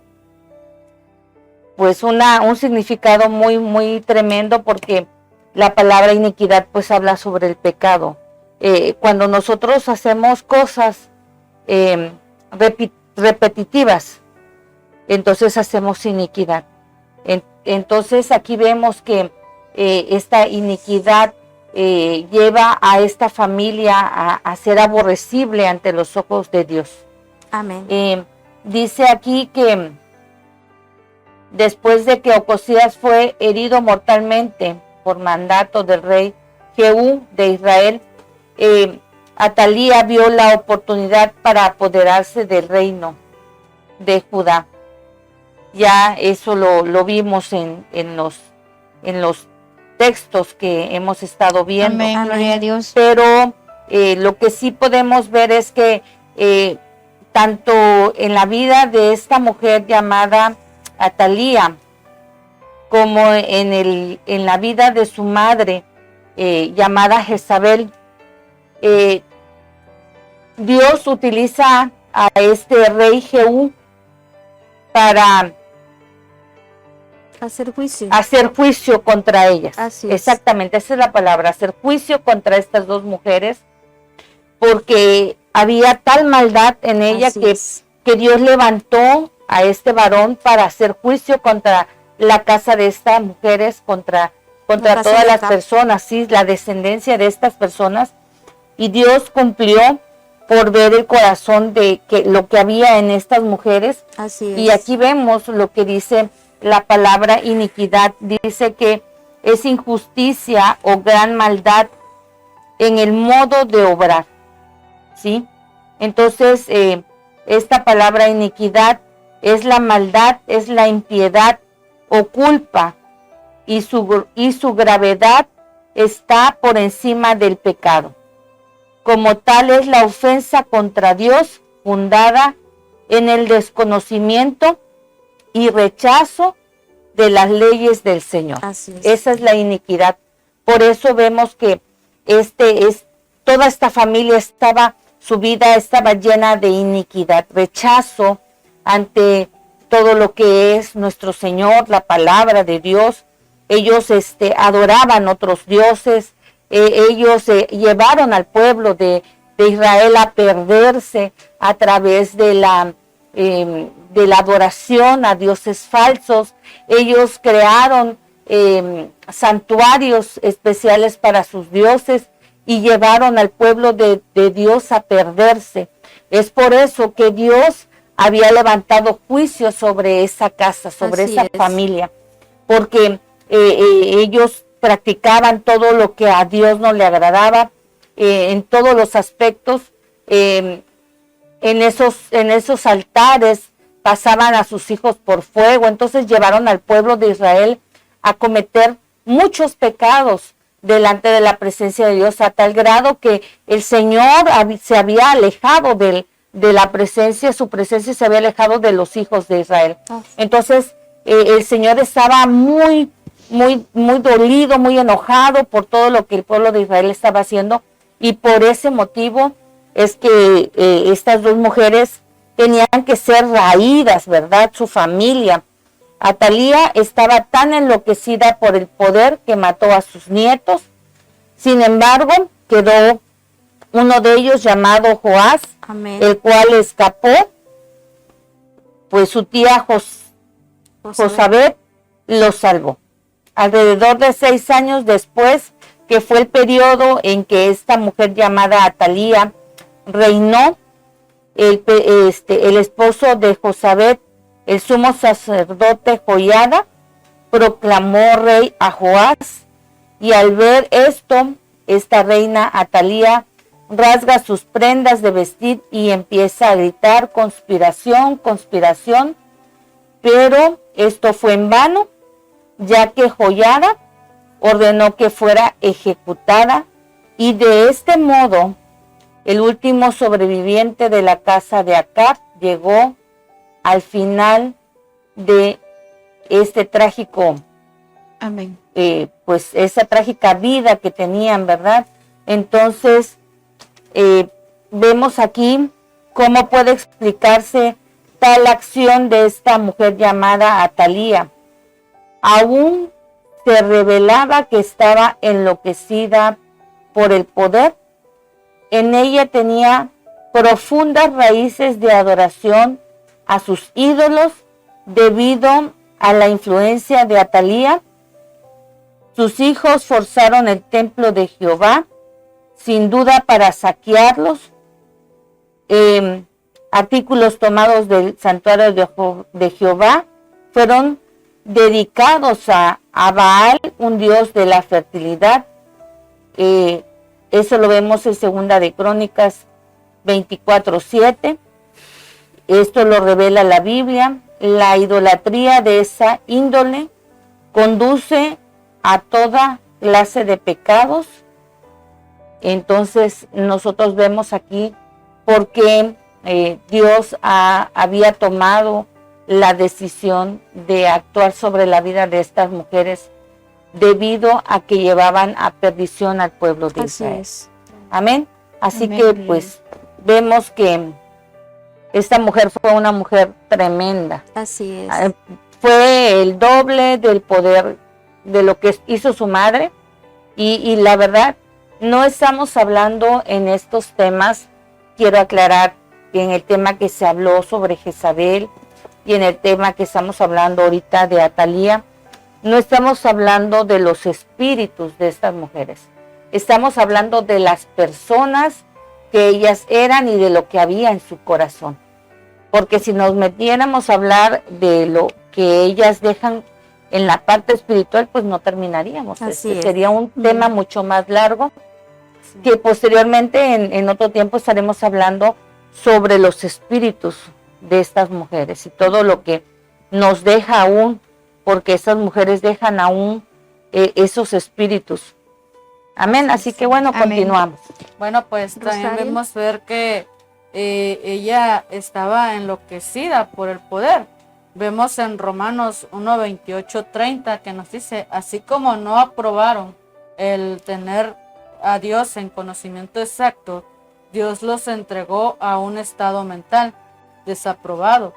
pues un significado muy, muy tremendo, porque la palabra iniquidad pues habla sobre el pecado. Cuando nosotros hacemos cosas repetitivas, entonces hacemos iniquidad. Entonces aquí vemos que esta iniquidad lleva a esta familia a ser aborrecible ante los ojos de Dios. Amén. Dice aquí que después de que Ocosías fue herido mortalmente por mandato del rey Jehú de Israel, Atalía vio la oportunidad para apoderarse del reino de Judá. Ya eso lo vimos en los textos que hemos estado viendo. Amén, gloria a Dios. Pero lo que sí podemos ver es que tanto en la vida de esta mujer llamada Atalía, como en la vida de su madre llamada Jezabel, Dios utiliza a este rey Jehú para hacer juicio contra ellas. Así es. Exactamente, esa es la palabra, hacer juicio contra estas dos mujeres, porque había tal maldad en ella que Dios levantó a este varón para hacer juicio contra la casa de estas mujeres, contra todas las personas, sí, la descendencia de estas personas. Y Dios cumplió por ver el corazón de lo que había en estas mujeres. Así es. Y aquí vemos lo que dice la palabra iniquidad. Dice que es injusticia o gran maldad en el modo de obrar, ¿sí? Entonces, esta palabra iniquidad es la maldad, es la impiedad o culpa, y su gravedad está por encima del pecado. Como tal es la ofensa contra Dios, fundada en el desconocimiento y rechazo de las leyes del Señor. Así es. Esa es la iniquidad. Por eso vemos que toda esta familia su vida estaba llena de iniquidad, rechazo ante todo lo que es nuestro Señor, la palabra de Dios. Ellos adoraban otros dioses. Ellos llevaron al pueblo de Israel a perderse a través de la de la adoración a dioses falsos. Ellos crearon santuarios especiales para sus dioses y llevaron al pueblo de Dios a perderse. Es por eso que Dios había levantado juicio sobre esa casa, sobre esa familia, porque ellos practicaban todo lo que a Dios no le agradaba, en todos los aspectos. En esos altares pasaban a sus hijos por fuego. Entonces llevaron al pueblo de Israel a cometer muchos pecados delante de la presencia de Dios, a tal grado que el Señor se había alejado de la presencia, su presencia se había alejado de los hijos de Israel. Entonces el Señor estaba muy dolido, muy enojado por todo lo que el pueblo de Israel estaba haciendo, y por ese motivo es que estas dos mujeres tenían que ser raídas, ¿verdad? Su familia. Atalía estaba tan enloquecida por el poder que mató a sus nietos. Sin embargo, quedó uno de ellos llamado Joás, el cual escapó, pues su tía Josabet lo salvó. Alrededor de 6 años después, que fue el periodo en que esta mujer llamada Atalía reinó, el esposo de Josabet, el sumo sacerdote Joiada, proclamó rey a Joás, y al ver esto, esta reina Atalía rasga sus prendas de vestir y empieza a gritar: conspiración, conspiración. Pero esto fue en vano, ya que Joiada ordenó que fuera ejecutada, y de este modo el último sobreviviente de la casa de Acab llegó al final de este trágico, pues esa trágica vida que tenían, ¿verdad? Entonces vemos aquí cómo puede explicarse tal acción de esta mujer llamada Atalía. Aún se revelaba que estaba enloquecida por el poder. En ella tenía profundas raíces de adoración a sus ídolos debido a la influencia de Atalía. Sus hijos forzaron el templo de Jehová, sin duda para saquearlos. Artículos tomados del santuario de Jehová fueron dedicados a Baal, un dios de la fertilidad. Eso lo vemos en Segunda de Crónicas 24:7. Esto lo revela la Biblia. La idolatría de esa índole conduce a toda clase de pecados. Entonces nosotros vemos aquí por qué Dios había tomado la decisión de actuar sobre la vida de estas mujeres, debido a que llevaban a perdición al pueblo de Israel. es. Amén. Así Amén. que pues vemos que esta mujer fue una mujer tremenda. Así es. Fue el doble del poder de lo que hizo su madre, y la verdad, no estamos hablando en estos temas, quiero aclarar que en el tema que se habló sobre Jezabel y en el tema que estamos hablando ahorita de Atalía, no estamos hablando de los espíritus de estas mujeres, estamos hablando de las personas que ellas eran y de lo que había en su corazón. Porque si nos metiéramos a hablar de lo que ellas dejan en la parte espiritual, pues no terminaríamos. Sería un tema mucho más largo, que posteriormente en otro tiempo estaremos hablando sobre los espíritus de estas mujeres y todo lo que nos deja aún, porque estas mujeres dejan aún esos espíritus. Amén. Así que bueno, amén. Continuamos. Bueno, pues también vemos ver que ella estaba enloquecida por el poder. Vemos en Romanos 1:28-30 que nos dice: así como no aprobaron el tener a Dios en conocimiento exacto, Dios los entregó a un estado mental desaprobado,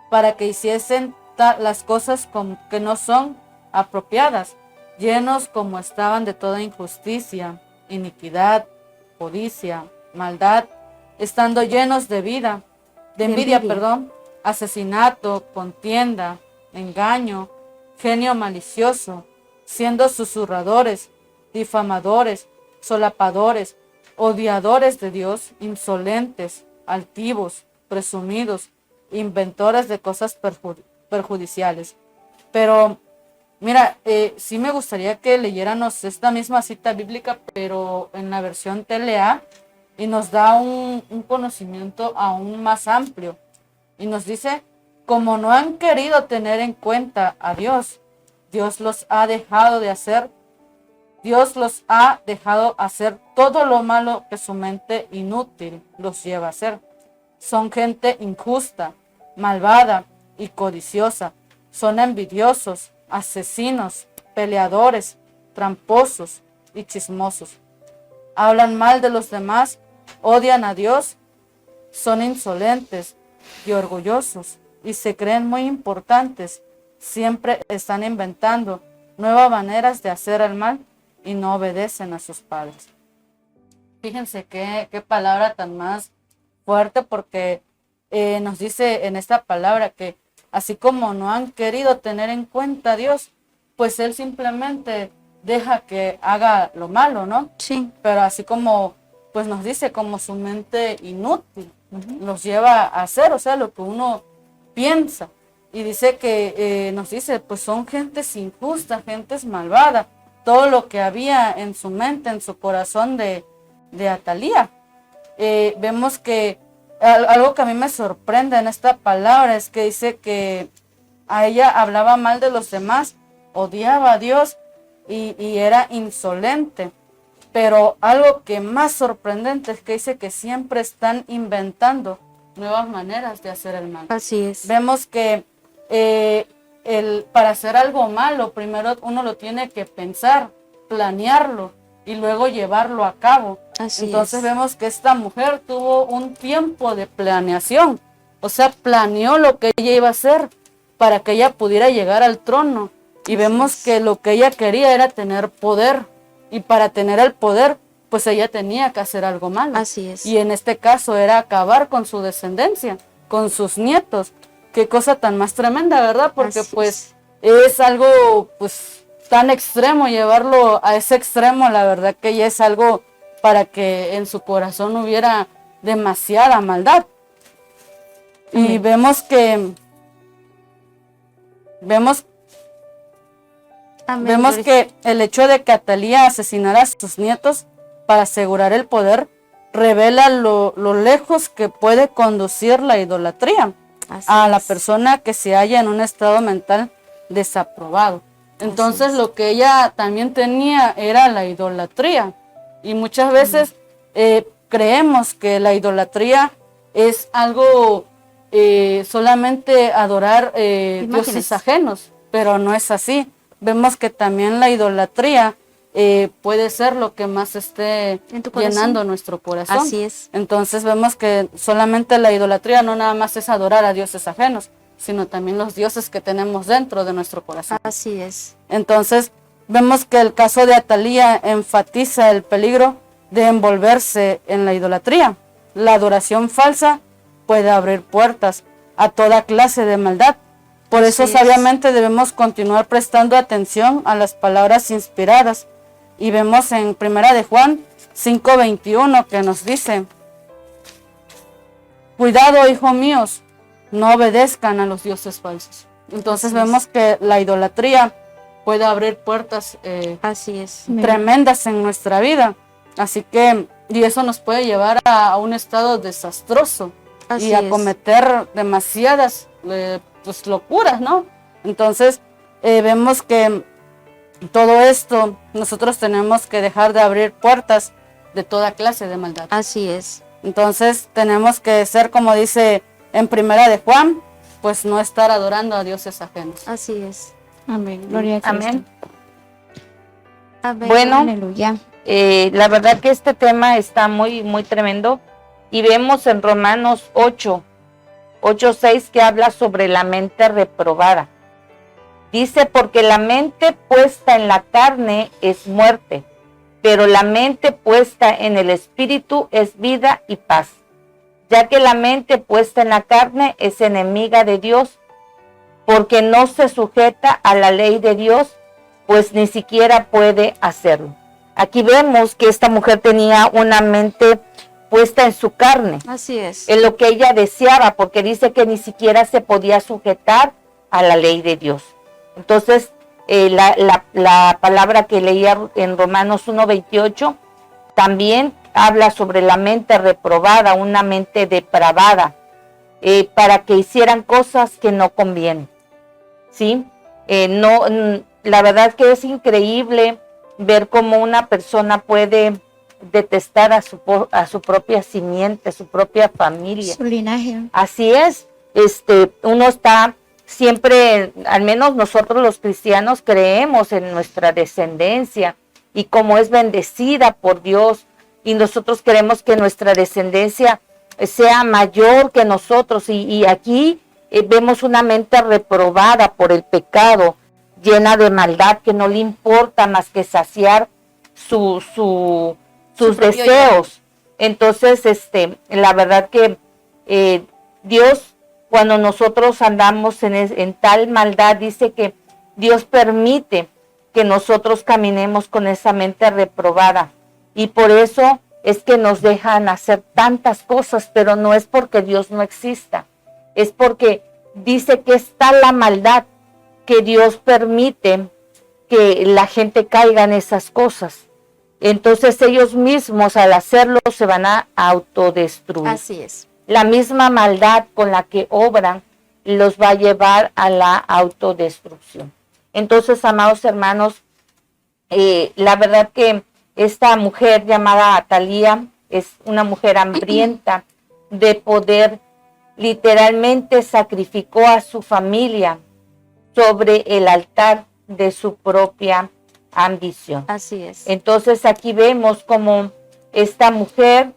para que hiciesen las cosas que no son apropiadas, llenos como estaban de toda injusticia, iniquidad, codicia, maldad, estando llenos de envidia, asesinato, contienda, engaño, genio malicioso, siendo susurradores, difamadores, solapadores, odiadores de Dios, insolentes, altivos, presumidos, inventores de cosas perjudiciales. Pero mira, sí me gustaría que leyéramos esta misma cita bíblica, pero en la versión TLA, y nos da un conocimiento aún más amplio. Y nos dice, como no han querido tener en cuenta a Dios, Dios los ha dejado hacer todo lo malo que su mente inútil los lleva a hacer. Son gente injusta, malvada y codiciosa. Son envidiosos, asesinos, peleadores, tramposos y chismosos. Hablan mal de los demás, odian a Dios, son insolentes y orgullosos y se creen muy importantes. Siempre están inventando nuevas maneras de hacer el mal y no obedecen a sus padres. Fíjense qué palabra tan más fuerte, porque nos dice en esta palabra que así como no han querido tener en cuenta a Dios, pues Él simplemente deja que haga lo malo, ¿no? Sí. Pero así como, pues nos dice, como su mente inútil los lleva a hacer, o sea, lo que uno piensa. Y dice que, nos dice, pues son gentes injustas, gentes malvadas, todo lo que había en su mente, en su corazón de Atalía. Vemos que algo que a mí me sorprende en esta palabra es que dice que a ella hablaba mal de los demás, odiaba a Dios y era insolente. Pero algo que más sorprendente es que dice que siempre están inventando nuevas maneras de hacer el mal. Así es. Vemos que para hacer algo malo, primero uno lo tiene que pensar, planearlo y luego llevarlo a cabo. Entonces vemos que esta mujer tuvo un tiempo de planeación, o sea, planeó lo que ella iba a hacer para que ella pudiera llegar al trono. Y vemos que lo que ella quería era tener poder, y para tener el poder, pues ella tenía que hacer algo malo. Así es. Y en este caso era acabar con su descendencia, con sus nietos. Qué cosa tan más tremenda, ¿verdad? Porque pues es algo pues tan extremo, llevarlo a ese extremo, la verdad que ya es algo para que en su corazón hubiera demasiada maldad. Y vemos que el hecho de que Atalía asesinara a sus nietos para asegurar el poder revela lo lejos que puede conducir la idolatría a la persona que se halla en un estado mental desaprobado. Entonces lo que ella también tenía era la idolatría, y muchas veces creemos que la idolatría es algo solamente adorar dioses ajenos, pero no es así. Vemos que también la idolatría puede ser lo que más esté llenando nuestro corazón. Así es. Entonces vemos que solamente la idolatría no nada más es adorar a dioses ajenos, sino también los dioses que tenemos dentro de nuestro corazón. Así es. Entonces vemos que el caso de Atalía enfatiza el peligro de envolverse en la idolatría. La adoración falsa puede abrir puertas a toda clase de maldad. Por eso sabiamente debemos continuar prestando atención a las palabras inspiradas. Y vemos en 1 de Juan 5:21 que nos dice: cuidado, hijos míos, no obedezcan a los dioses falsos. Entonces vemos que la idolatría puede abrir puertas tremendas en nuestra vida. Así que, y eso nos puede llevar a un estado desastroso y a cometer demasiadas pues locuras, ¿no? Entonces vemos que todo esto nosotros tenemos que dejar de abrir puertas de toda clase de maldad. Así es. Entonces tenemos que ser, como dice en 1 de Juan, pues no estar adorando a dioses ajenos. Así es. Amén. Gloria a Cristo. Amén. Amén. Bueno, Aleluya. La verdad que este tema está muy, muy tremendo. Y vemos en Romanos 8:6 que habla sobre la mente reprobada. Dice, porque la mente puesta en la carne es muerte, pero la mente puesta en el espíritu es vida y paz. ya que la mente puesta en la carne es enemiga de Dios, porque no se sujeta a la ley de Dios, pues ni siquiera puede hacerlo. Aquí vemos que esta mujer tenía una mente puesta en su carne, Así es. en lo que ella deseaba, porque dice que ni siquiera se podía sujetar a la ley de Dios. Entonces, la palabra que leía en Romanos 1:28 también habla sobre la mente reprobada, una mente depravada, para que hicieran cosas que no convienen. ¿Sí? La verdad que es increíble ver cómo una persona puede detestar a su propia simiente, a su propia familia. Su linaje. Así es, uno está siempre, al menos nosotros los cristianos creemos en nuestra descendencia y cómo es bendecida por Dios, y nosotros queremos que nuestra descendencia sea mayor que nosotros, y aquí vemos una mente reprobada por el pecado, llena de maldad, que no le importa más que saciar sus deseos. Entonces, la verdad que Dios, cuando nosotros andamos en tal maldad, dice que Dios permite que nosotros caminemos con esa mente reprobada, y por eso es que nos dejan hacer tantas cosas, pero no es porque Dios no exista, es porque dice que está la maldad, que Dios permite que la gente caiga en esas cosas. Entonces ellos mismos al hacerlo se van a autodestruir. Así es. La misma maldad con la que obran los va a llevar a la autodestrucción. Entonces, amados hermanos, la verdad que esta mujer llamada Atalía es una mujer hambrienta de poder. Literalmente sacrificó a su familia sobre el altar de su propia ambición. Así es. Entonces aquí vemos como esta mujer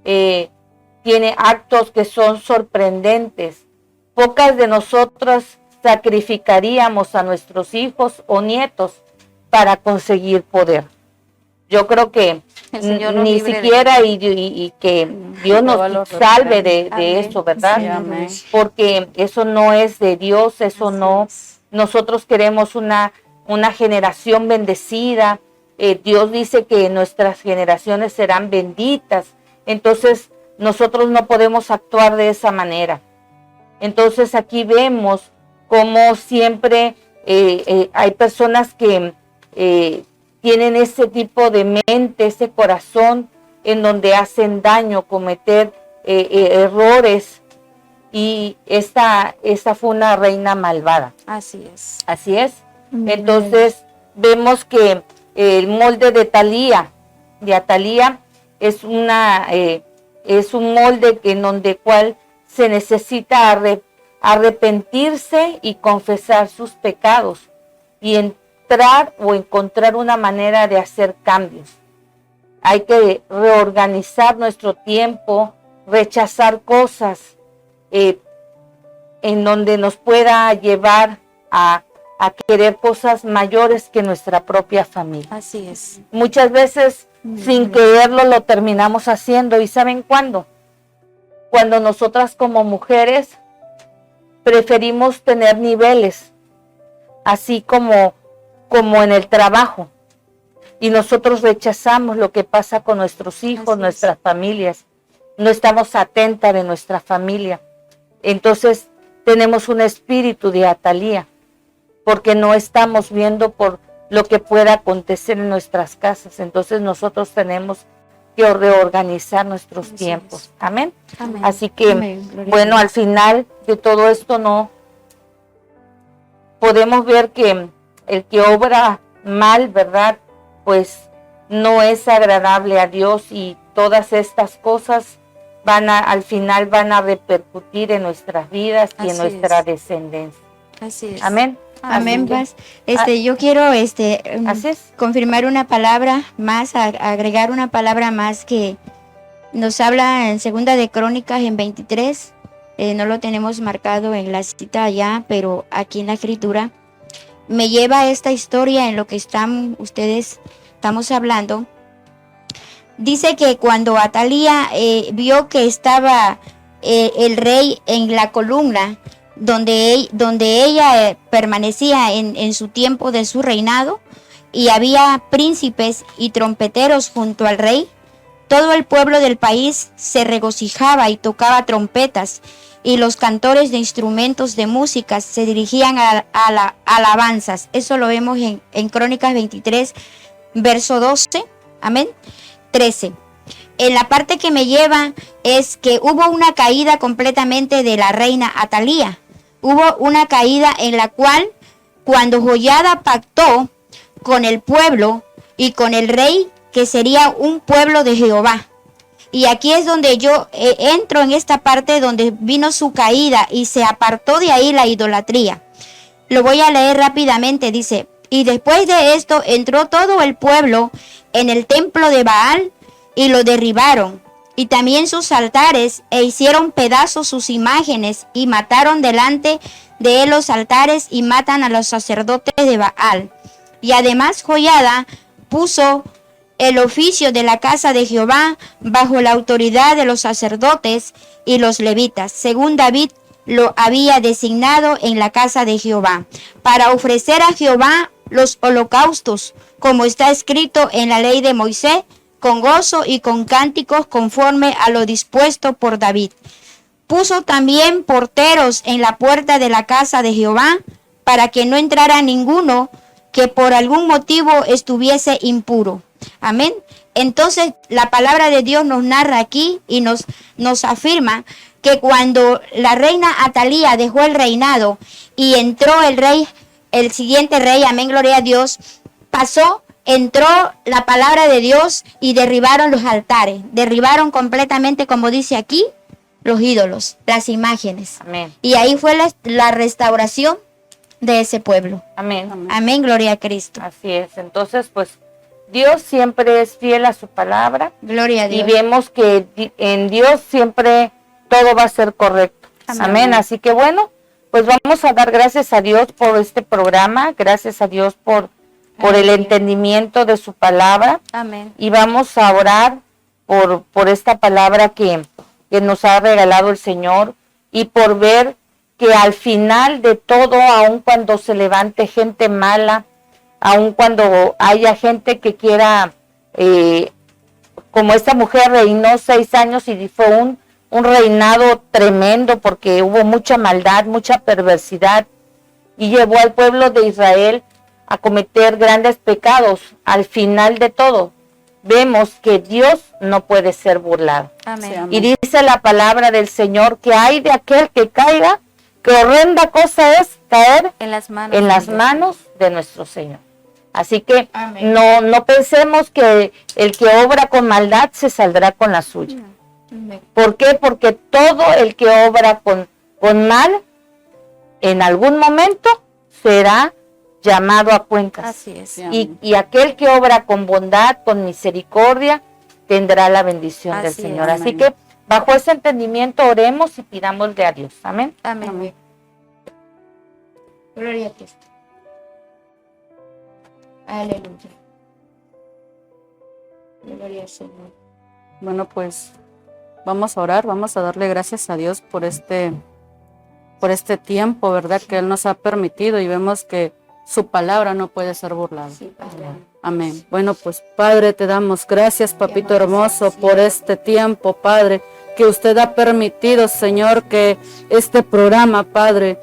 tiene actos que son sorprendentes. Pocas de nosotras sacrificaríamos a nuestros hijos o nietos para conseguir poder. Yo creo que ni siquiera y que Dios nos salve de eso, ¿verdad? Sí, amén. Porque eso no es de Dios, eso no. Nosotros queremos una generación bendecida. Dios dice que nuestras generaciones serán benditas. Entonces, nosotros no podemos actuar de esa manera. Entonces, aquí vemos cómo siempre hay personas que tienen ese tipo de mente, ese corazón en donde hacen daño, cometer errores, y esta fue una reina malvada. Así es. Así es. Entonces vemos que el molde de Atalía es un molde en donde cual se necesita arrepentirse y confesar sus pecados y entrar o encontrar una manera de hacer cambios. Hay que reorganizar nuestro tiempo, rechazar cosas en donde nos pueda llevar a querer cosas mayores que nuestra propia familia. Así es. Muchas veces sin quererlo lo terminamos haciendo. ¿Y saben cuándo? Cuando nosotras como mujeres preferimos tener niveles, así como en el trabajo, y nosotros rechazamos lo que pasa con nuestros hijos, nuestras familias. No estamos atentas de nuestra familia. Entonces tenemos un espíritu de Atalía, porque no estamos viendo por lo que pueda acontecer en nuestras casas. Entonces nosotros tenemos que reorganizar nuestros tiempos. Amén. Amén. Así que, bueno, al final de todo esto no podemos ver que el que obra mal, ¿verdad? Pues no es agradable a Dios, y todas estas cosas al final van a repercutir en nuestras vidas y en nuestra descendencia. Así es. Amén. Amén, Paz. Yo quiero así es. confirmar una palabra más, agregar una palabra más que nos habla en Segunda de Crónicas en 23. No lo tenemos marcado en la cita allá, pero aquí en la escritura me lleva a esta historia en lo que estamos hablando dice que cuando Atalía vio que estaba el rey en la columna donde ella permanecía en su tiempo de su reinado, y había príncipes y trompeteros junto al rey, todo el pueblo del país se regocijaba y tocaba trompetas, y los cantores de instrumentos de música se dirigían a alabanzas. Eso lo vemos en Crónicas 23, verso 12, amén, 13. En la parte que me lleva es que hubo una caída completamente de la reina Atalía. Hubo una caída en la cual, cuando Joiada pactó con el pueblo y con el rey, que sería un pueblo de Jehová. Y aquí es donde yo entro en esta parte donde vino su caída y se apartó de ahí la idolatría. Lo voy a leer rápidamente, dice: y después de esto entró todo el pueblo en el templo de Baal y lo derribaron, y también sus altares, e hicieron pedazos sus imágenes, y mataron delante de él los altares, y matan a los sacerdotes de Baal. Y además Joiada puso el oficio de la casa de Jehová bajo la autoridad de los sacerdotes y los levitas, según David lo había designado en la casa de Jehová, para ofrecer a Jehová los holocaustos, como está escrito en la ley de Moisés, con gozo y con cánticos conforme a lo dispuesto por David. Puso también porteros en la puerta de la casa de Jehová, para que no entrara ninguno que por algún motivo estuviese impuro. Amén. Entonces la palabra de Dios nos narra aquí y nos afirma que cuando la reina Atalía dejó el reinado y entró el siguiente rey, amén, gloria a Dios, entró la palabra de Dios y derribaron los altares, derribaron completamente, como dice aquí, los ídolos, las imágenes. Amén. Y ahí fue la restauración de ese pueblo. Amén. Amén. Amén, gloria a Cristo. Así es. Entonces, pues, Dios siempre es fiel a su palabra. Gloria a Dios. Y vemos que en Dios siempre todo va a ser correcto. Amén. Amén. Así que bueno, pues vamos a dar gracias a Dios por este programa, gracias a Dios por el entendimiento de su palabra. Amén. Y vamos a orar por esta palabra que nos ha regalado el Señor, y por ver que al final de todo, aun cuando se levante gente mala, aun cuando haya gente que quiera, como esta mujer reinó 6 años y fue un reinado tremendo porque hubo mucha maldad, mucha perversidad, y llevó al pueblo de Israel a cometer grandes pecados. Al final de todo, vemos que Dios no puede ser burlado. Amén. Sí, amén. Y dice la palabra del Señor que hay de aquel que caiga, que horrenda cosa es caer En las manos. en las de Dios. manos de nuestro Señor. Así que Amén. no pensemos que el que obra con maldad se saldrá con la suya. Amén. ¿Por qué? Porque todo el que obra con mal, en algún momento será llamado a cuentas. Así es. Sí, Y aquel que obra con bondad, con misericordia, tendrá la bendición del Así Señor. es. Así Amén. que bajo ese entendimiento oremos y pidámosle a Dios. Amén. Amén. Amén. Gloria a Cristo. Aleluya. Gloria al Señor. Bueno, pues vamos a orar, vamos a darle gracias a Dios por este tiempo, ¿verdad? Que Él nos ha permitido, y vemos que su palabra no puede ser burlada. Sí, Padre. Amén. Bueno, pues Padre, te damos gracias, papito hermoso, por este tiempo, Padre, que usted ha permitido, Señor, que este programa, Padre,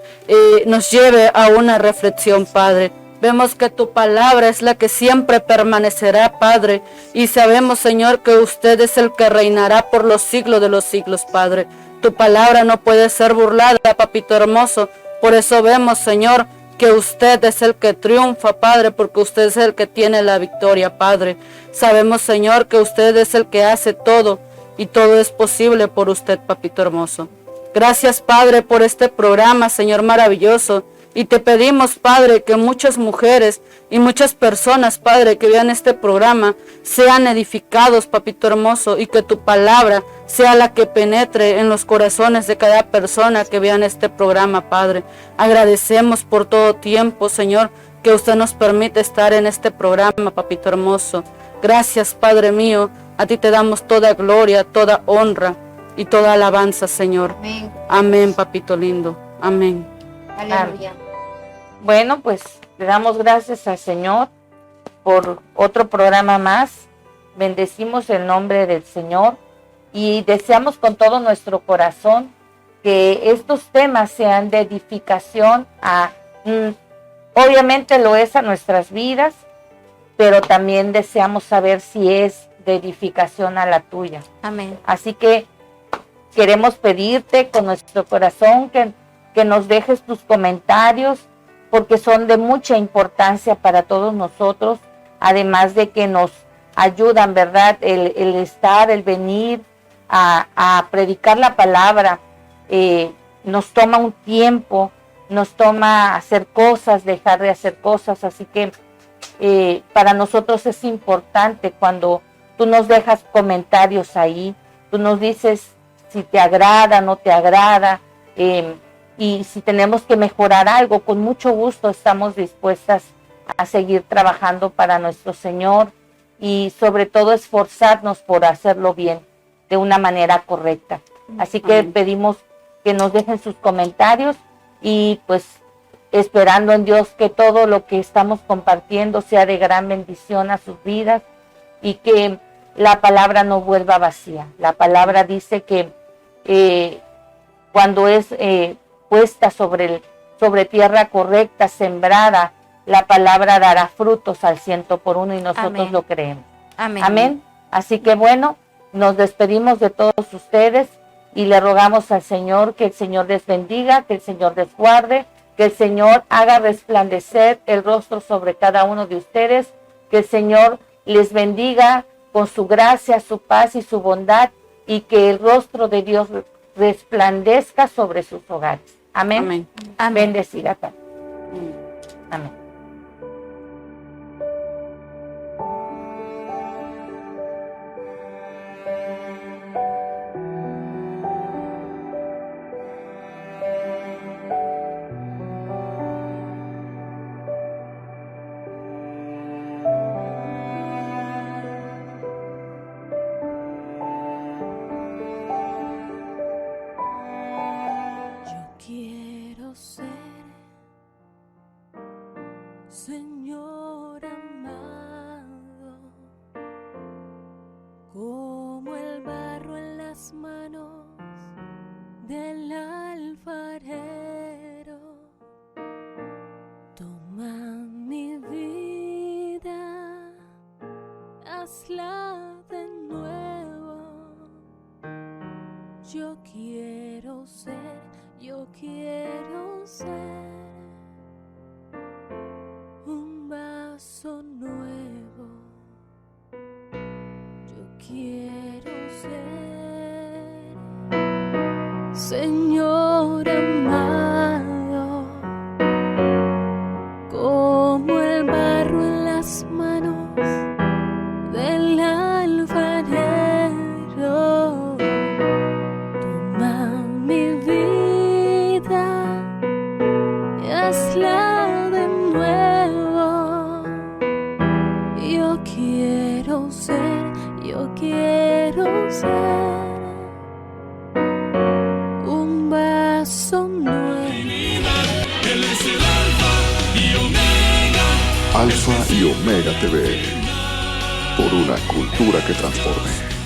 nos lleve a una reflexión, Padre. Vemos que tu palabra es la que siempre permanecerá, Padre, y sabemos, Señor, que usted es el que reinará por los siglos de los siglos, Padre. Tu palabra no puede ser burlada, papito hermoso. Por eso vemos, Señor, que usted es el que triunfa, Padre, porque usted es el que tiene la victoria, Padre. Sabemos, Señor, que usted es el que hace todo, y todo es posible por usted, papito hermoso. Gracias, Padre, por este programa, Señor maravilloso. Y te pedimos, Padre, que muchas mujeres y muchas personas, Padre, que vean este programa, sean edificados, papito hermoso, y que tu palabra sea la que penetre en los corazones de cada persona que vean este programa, Padre. Agradecemos por todo tiempo, Señor, que usted nos permite estar en este programa, papito hermoso. Gracias, Padre mío, A ti te damos toda gloria, toda honra y toda alabanza, Señor. Amén. Amén, papito lindo. Amén. Aleluya. Bueno, pues le damos gracias al Señor por otro programa más. Bendecimos el nombre del Señor y deseamos con todo nuestro corazón que estos temas sean de edificación obviamente lo es a nuestras vidas, pero también deseamos saber si es de edificación a la tuya. Amén. Así que queremos pedirte con nuestro corazón que nos dejes tus comentarios, porque son de mucha importancia para todos nosotros, además de que nos ayudan, ¿verdad? El estar, el venir a predicar la palabra, nos toma un tiempo, nos toma hacer cosas, dejar de hacer cosas, así que para nosotros es importante cuando tú nos dejas comentarios ahí, tú nos dices si te agrada, no te agrada, y si tenemos que mejorar algo, con mucho gusto estamos dispuestas a seguir trabajando para nuestro Señor y sobre todo esforzarnos por hacerlo bien, de una manera correcta. Así que pedimos que nos dejen sus comentarios y pues esperando en Dios que todo lo que estamos compartiendo sea de gran bendición a sus vidas y que la palabra no vuelva vacía. La palabra dice que cuando es puesta sobre tierra correcta, sembrada, la palabra dará frutos al 100 por 1 y nosotros Amén. lo creemos. Amén. Amén. Así que bueno, nos despedimos de todos ustedes y le rogamos al Señor que el Señor les bendiga, que el Señor les guarde, que el Señor haga resplandecer el rostro sobre cada uno de ustedes, que el Señor les bendiga con su gracia, su paz y su bondad y que el rostro de Dios resplandezca sobre sus hogares. Amén. Amén. Amén. Bendecida tarde. Amén. Quiero ser, Señor amado, como el barro en las manos del alfarero. Toma mi vida, hazla de nuevo. Yo quiero ser un vaso nuevo. Yo quiero ser, Señor amado, como el barro en las manos del alfarero. Toma mi vida, hazla de nuevo. Yo quiero ser un vaso nuevo. Alfa y Omega TV, por una cultura que transforme.